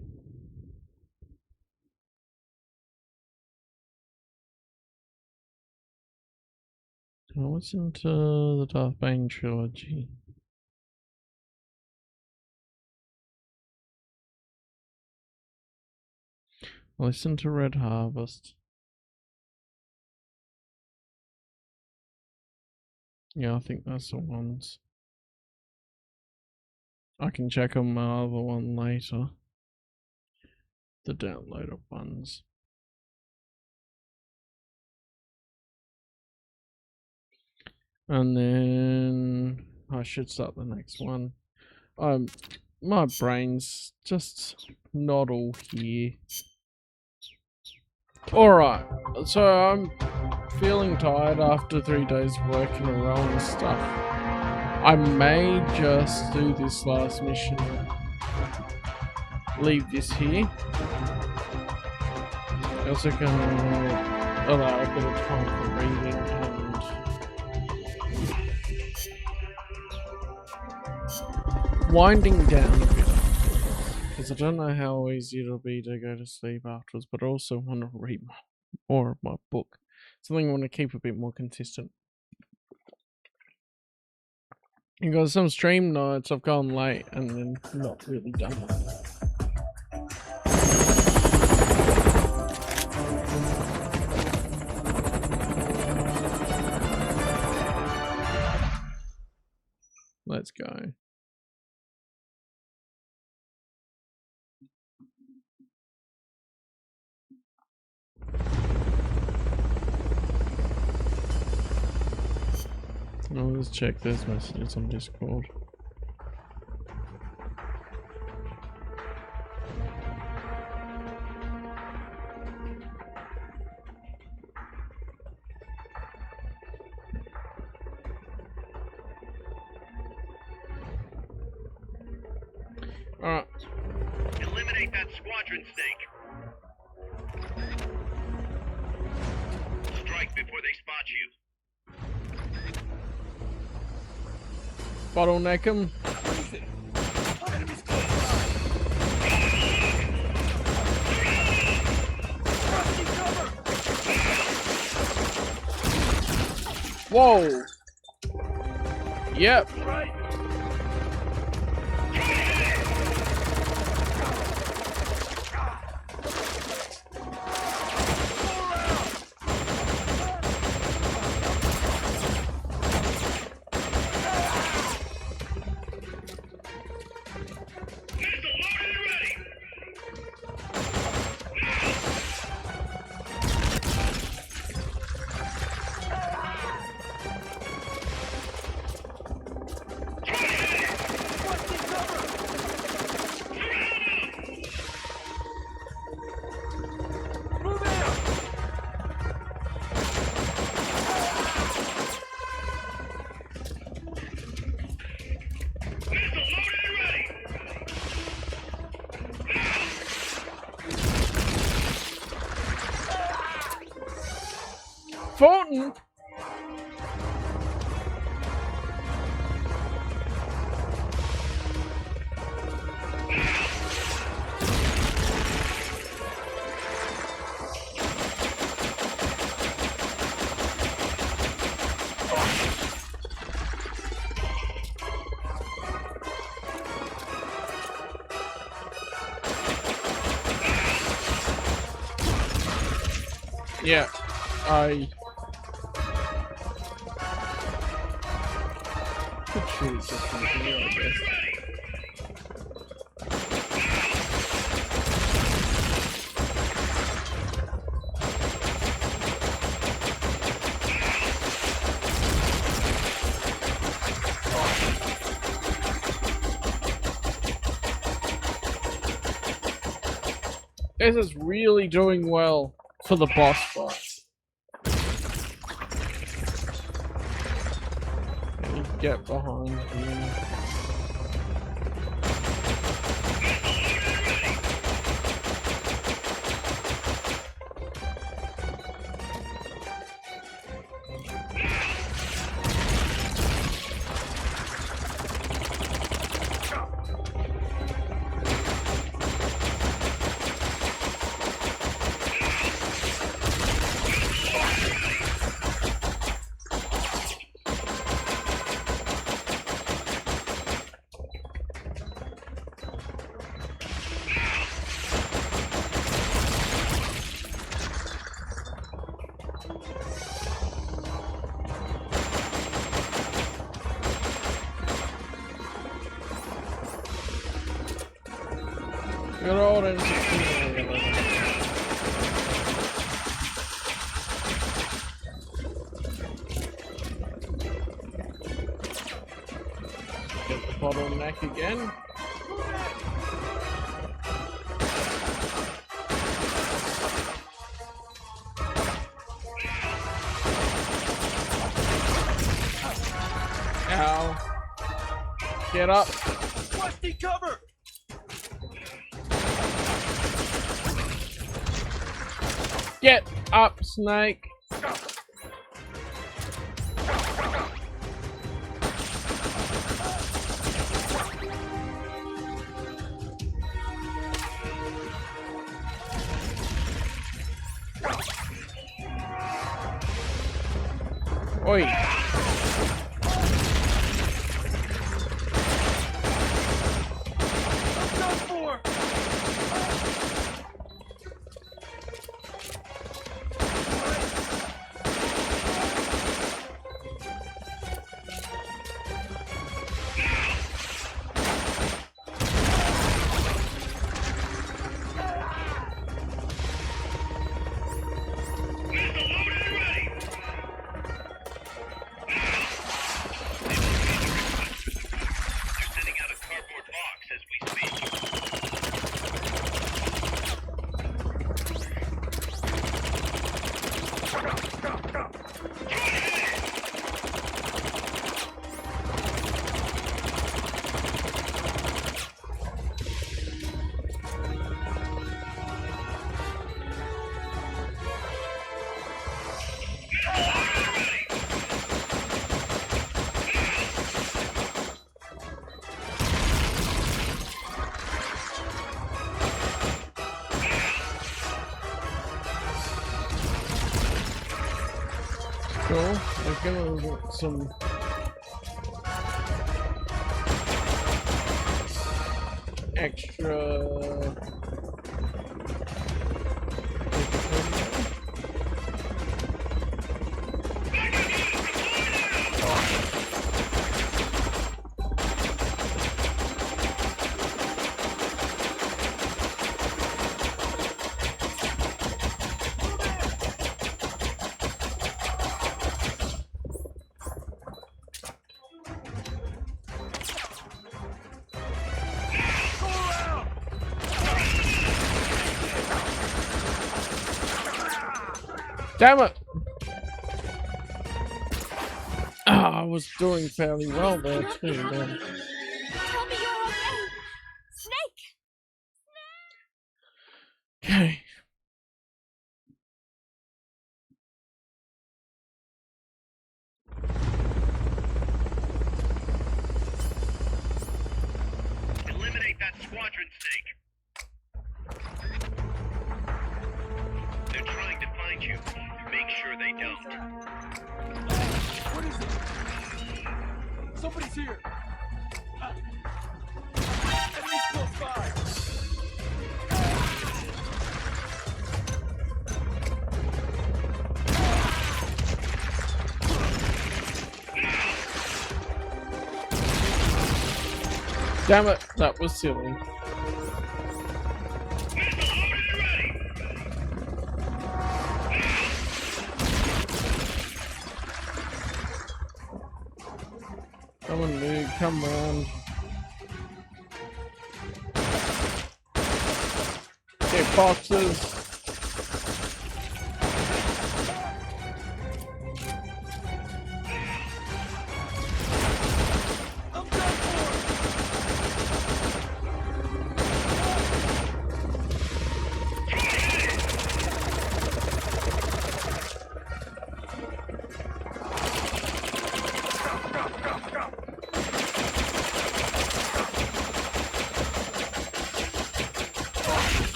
I listened to the Darth Bane trilogy. I listened to Red Harvest. Yeah, I think that's the ones. I can check on my other one later. The downloaded ones. And then I should start the next one. My brain's just not all here. Alright, so I'm feeling tired after 3 days of work in a row and stuff. I may just do this last mission. Leave this here. Also can allow a bit of time for reading and winding down a bit. Because I don't know how easy it'll be to go to sleep afterwards, but I also want to read more of my book. Something I want to keep a bit more consistent. Because some stream nights I've gone late and then not really done it. Let's go. Let's check those messages on Discord. Alright. Eliminate that squadron snake. Strike before they spot you. Bottleneck him. Whoa. Yep. Fulton. Yeah, I could choose this from here, I guess. This is really doing well for the boss fight. Let me get behind him. Good old N64. Get the bottleneck again. Cal. Get up. Requesting cover! Get up, Snake. Oi. Cool. I've got some extra. Damn it! I was doing fairly well there too. Tell me you're okay. Snake! Okay. Eliminate that squadron, Snake. They're trying to find you. Make sure they don't. What is it? Somebody's here! Enemies close by! Damn it, that was silly. Come on, dude, come on. Get boxes.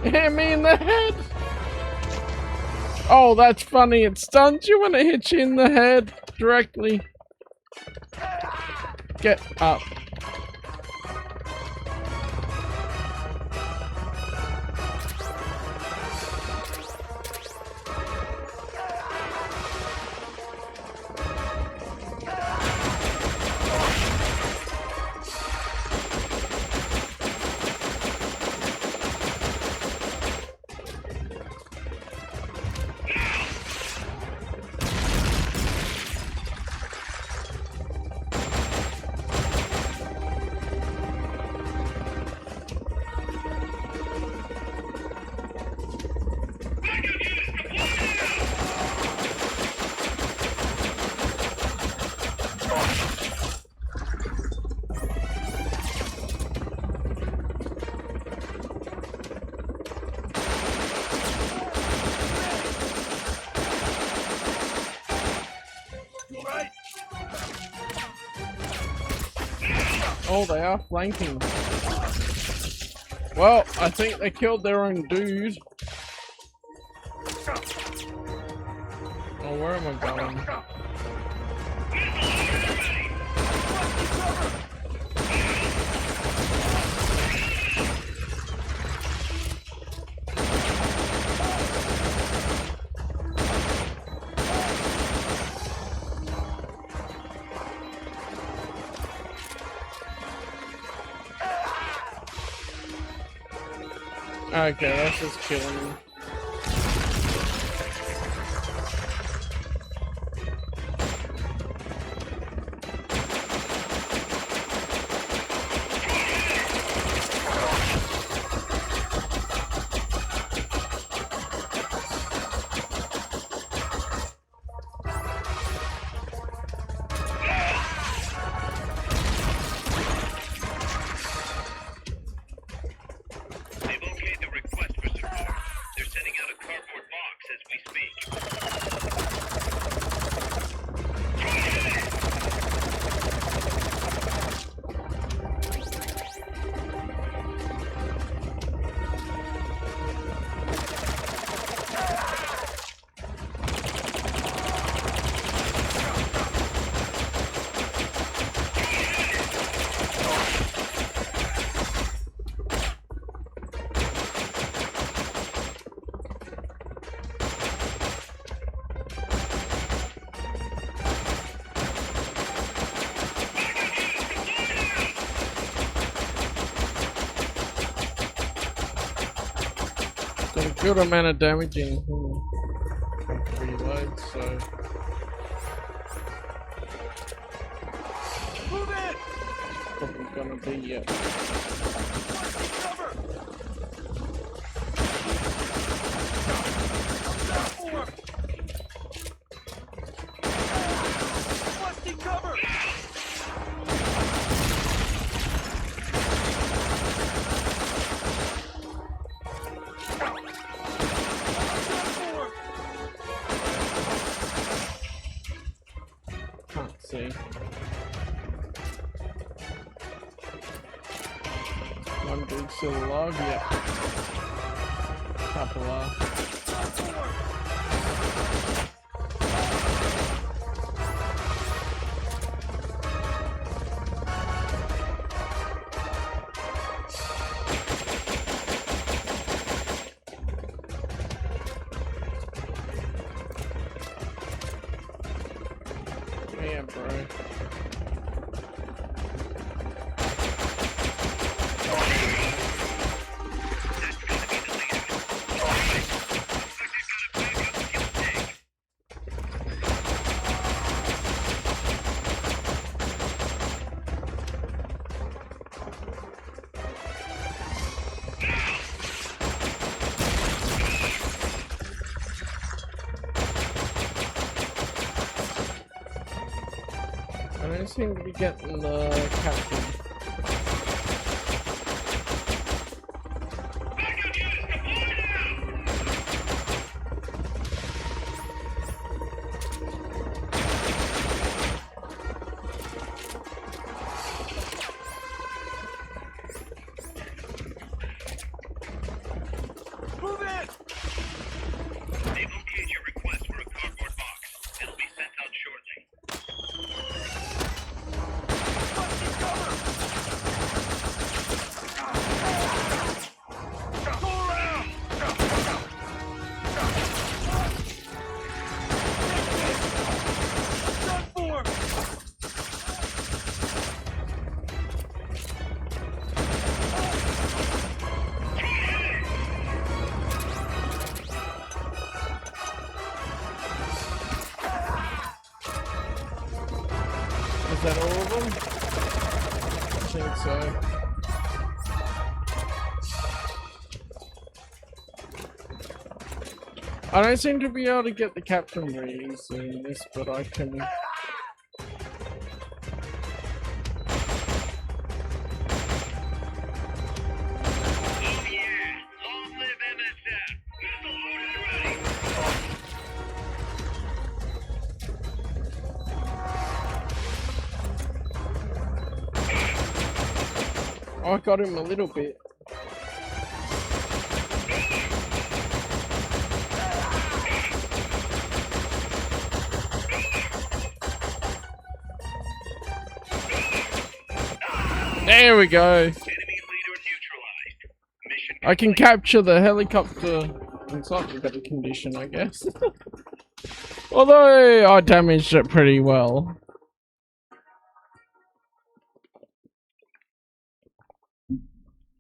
Hit me in the head! Oh, that's funny. It stuns you when it hits you in the head directly. Get up. Oh, they are flanking. Well, I think they killed their own dude. Oh, where am I going? Okay, that's just killing me. Got a good amount of damage in reload, so. Move in! Probably gonna be Requesting cover! Can't see. One dude still alive, yeah. Couple are. Yeah, bro. I don't seem to be getting the captain. Is that all of them? I think so. I don't seem to be able to get the captain really easily in this, but I can... I got him a little bit. There we go. I can capture the helicopter in slightly better condition, I guess. Although I damaged it pretty well.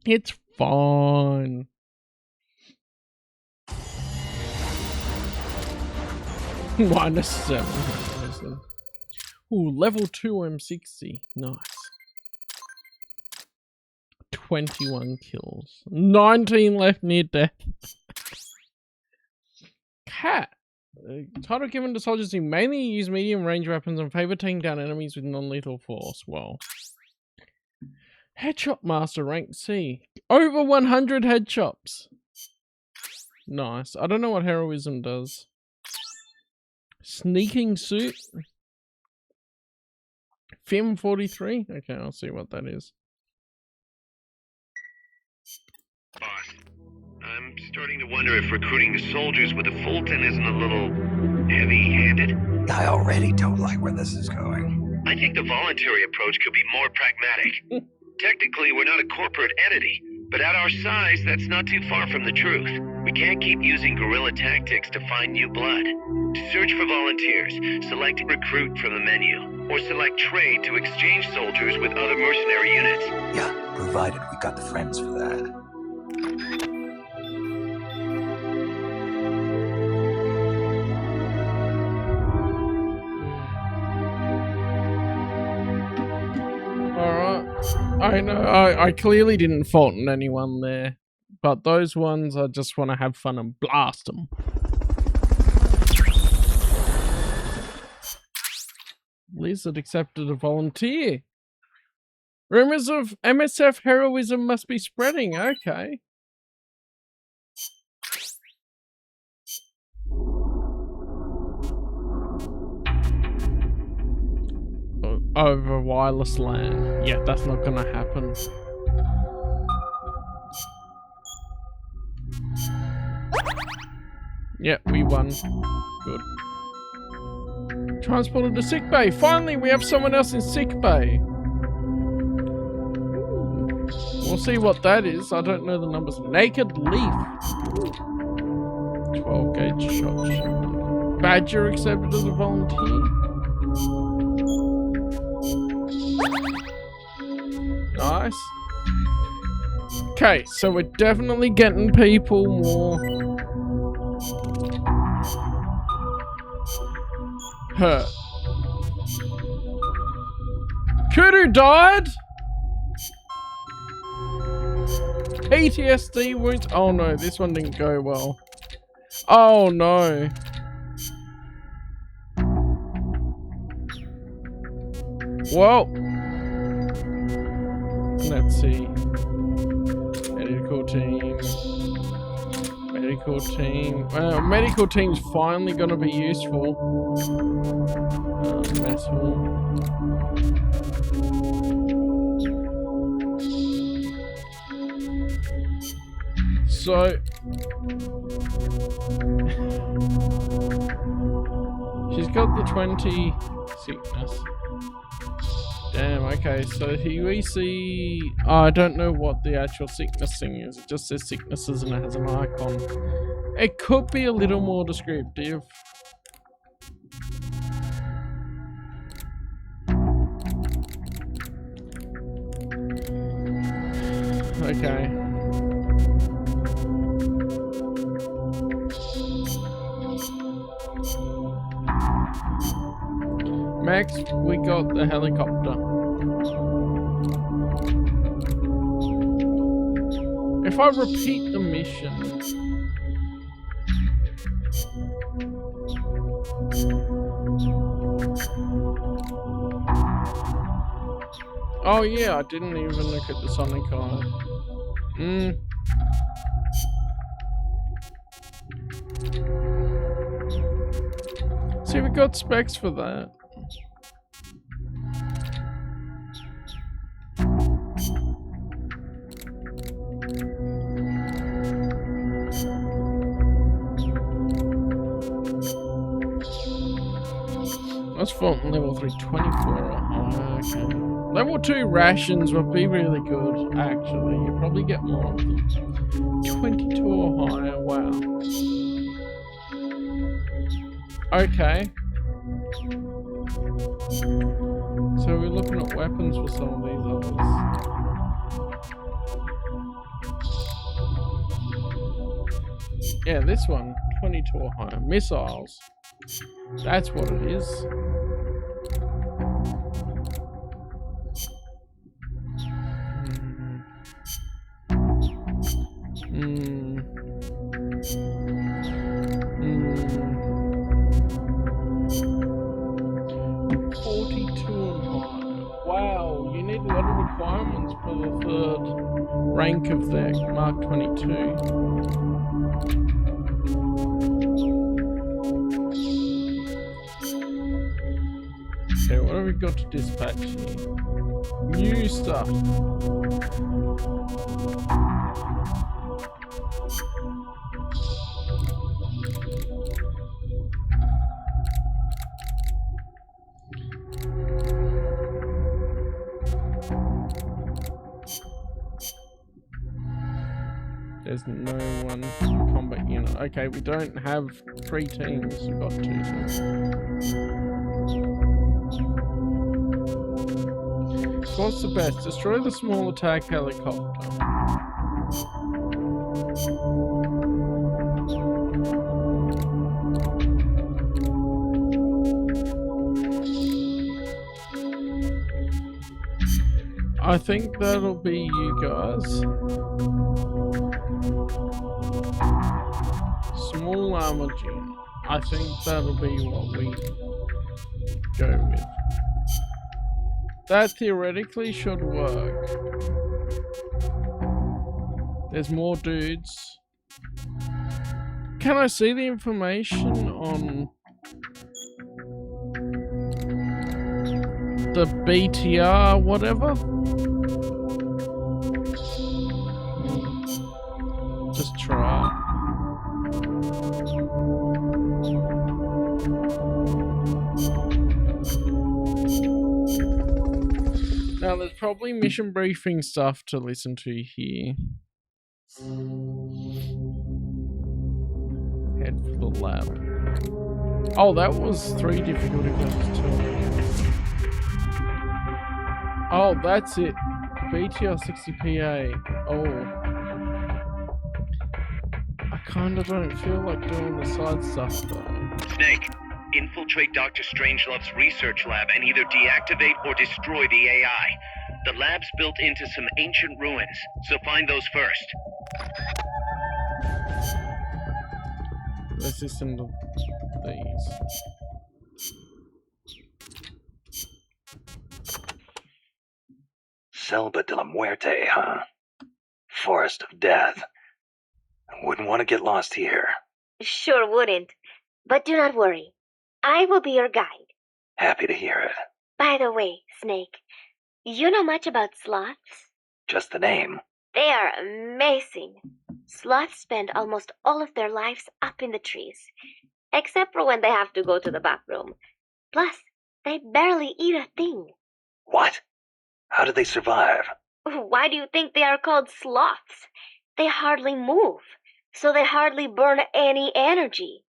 It's fine. -7. Ooh, level 2 M60. Nice. 21 kills. 19 left near death. Cat. Title given to soldiers who mainly use medium range weapons and favor taking down enemies with non-lethal force. Well. Headshot Master rank C. Over 100 headshots. Nice. I don't know what heroism does. Sneaking suit. Fim 43. Okay, I'll see what that is. Boss, I'm starting to wonder if recruiting the soldiers with a Fulton isn't a little heavy-handed. I already don't like where this is going. I think the voluntary approach could be more pragmatic. Technically, we're not a corporate entity, but at our size, that's not too far from the truth. We can't keep using guerrilla tactics to find new blood. Search for volunteers, select recruit from the menu, or select trade to exchange soldiers with other mercenary units. Yeah, provided we got the friends for that. I know, I clearly didn't Fulton anyone there, but those ones I just want to have fun and blast them. Lizard accepted a volunteer. Rumors of MSF heroism must be spreading, okay. Over wireless LAN. Yeah, that's not gonna happen. Yeah, we won. Good. Transported to sickbay. Finally, we have someone else in sickbay. We'll see what that is. I don't know the numbers. Naked Leaf. 12 gauge shot. Badger accepted as a volunteer. Nice. Okay, so we're definitely getting people more. Hurt. Kudu died? PTSD wounds? Oh no, this one didn't go well. Oh no. Well. Let's see. Medical team. Medical team. Medical team's finally gonna be useful. Metal. So she's got the 20 sickness. Damn, okay, so here we see... Oh, I don't know what the actual sickness thing is. It just says sicknesses and it has an icon. It could be a little more descriptive. Okay. Max we got the helicopter. If I repeat the mission... Oh yeah, I didn't even look at the Sonic Eye. See, we got specs for that. That's Fulton level 3, 24 or higher, okay. Level 2 rations would be really good, actually. You probably get more of them. 22 or higher, wow. Okay. So we're looking at weapons for some of these others. Yeah, this one, 22 or higher. Missiles. That's what it is. Requirements for the third rank of the Mark 22. Okay, what have we got to dispatch here? New stuff. There's no one combat unit. Okay, we don't have 3 teams. We've got 2 teams. What's the best? Destroy the small attack helicopter. I think that'll be you guys. Small armored unit. I think that'll be what we go with. That theoretically should work. There's more dudes. Can I see the information on the BTR whatever? Just try. Now there's probably mission briefing stuff to listen to here. Head for the lab. Oh, that was 3 difficulty versus 2. Oh, that's it. BTR 60PA. Oh. I kinda don't feel like doing the side stuff though. Snake, infiltrate Dr. Strangelove's research lab and either deactivate or destroy the AI. The lab's built into some ancient ruins, so find those first. Let's listen to these. Selva de la Muerte, huh? Forest of Death. Wouldn't want to get lost here. Sure wouldn't. But do not worry. I will be your guide. Happy to hear it. By the way, Snake, you know much about sloths? Just the name. They are amazing. Sloths spend almost all of their lives up in the trees, except for when they have to go to the bathroom. Plus, they barely eat a thing. What? How do they survive? Why do you think they are called sloths? They hardly move, so they hardly burn any energy.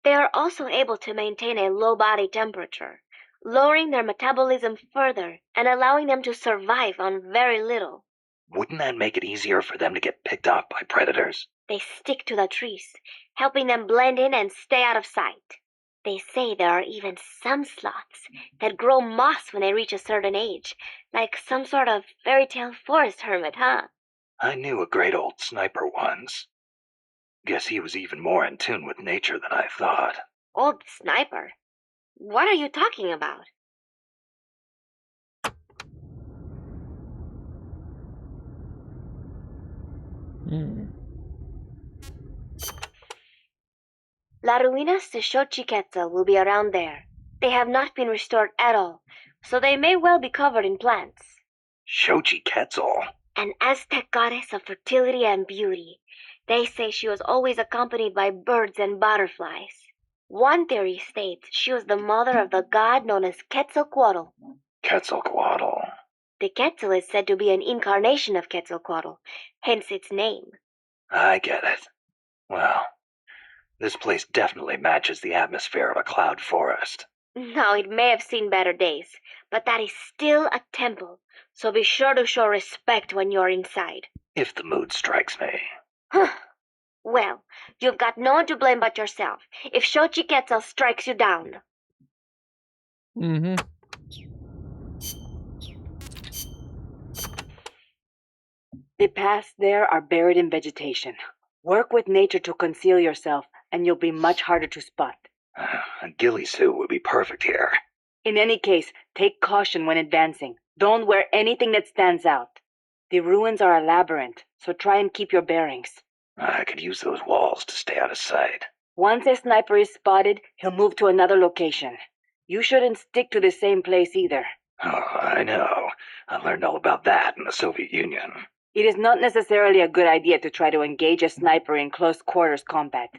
They are also able to maintain a low body temperature, lowering their metabolism further and allowing them to survive on very little. Wouldn't that make it easier for them to get picked off by predators? They stick to the trees, helping them blend in and stay out of sight. They say there are even some sloths that grow moss when they reach a certain age, like some sort of fairy tale forest hermit, huh? I knew a great old sniper once. Guess he was even more in tune with nature than I thought. Old sniper? What are you talking about? La Ruinas de Xochiquetzal will be around there. They have not been restored at all, so they may well be covered in plants. Xochiquetzal? An Aztec goddess of fertility and beauty. They say she was always accompanied by birds and butterflies. One theory states she was the mother of the god known as Quetzalcoatl. Quetzalcoatl. The Quetzal is said to be an incarnation of Quetzalcoatl, hence its name. I get it. Well, this place definitely matches the atmosphere of a cloud forest. Now, it may have seen better days, but that is still a temple, so be sure to show respect when you're inside. If the mood strikes me. Well, you've got no one to blame but yourself if Xochiquetzal strikes you down. Mm-hmm. The paths there are buried in vegetation. Work with nature to conceal yourself, and you'll be much harder to spot. A ghillie suit would be perfect here. In any case, take caution when advancing. Don't wear anything that stands out. The ruins are a labyrinth, so try and keep your bearings. I could use those walls to stay out of sight. Once a sniper is spotted, he'll move to another location. You shouldn't stick to the same place either. Oh, I know. I learned all about that in the Soviet Union. It is not necessarily a good idea to try to engage a sniper in close quarters combat.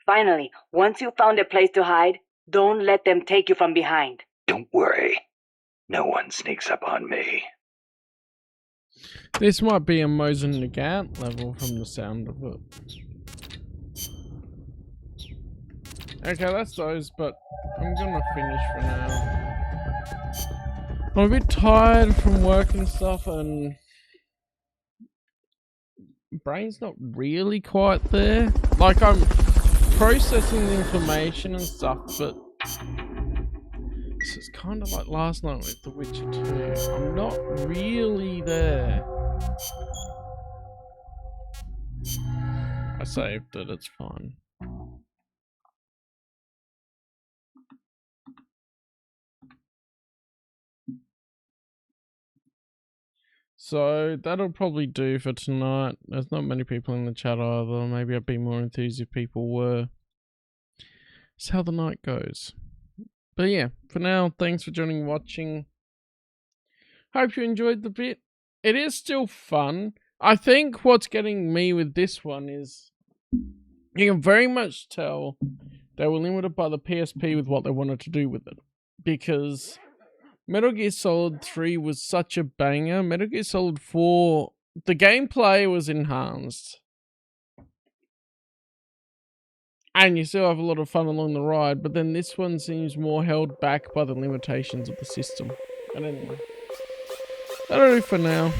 Finally, once you've found a place to hide, don't let them take you from behind. Don't worry. No one sneaks up on me. This might be a Mosin Nagant level from the sound of it. Okay, that's those, but I'm gonna finish for now. I'm a bit tired from work and stuff, and brain's not really quite there. Like, I'm processing the information and stuff, but it's kind of like last night with The Witcher 2. I'm not really there. I saved it, it's fine. So that'll probably do for tonight. There's not many people in the chat either. Maybe I'd be more enthused if people were. It's how the night goes. But yeah, for now, thanks for joining and watching. Hope you enjoyed the bit. It is still fun. I think what's getting me with this one is you can very much tell they were limited by the PSP with what they wanted to do with it. Because Metal Gear Solid 3 was such a banger. Metal Gear Solid 4, the gameplay was enhanced. And you still have a lot of fun along the ride, but then this one seems more held back by the limitations of the system. But anyway, that'll do for now.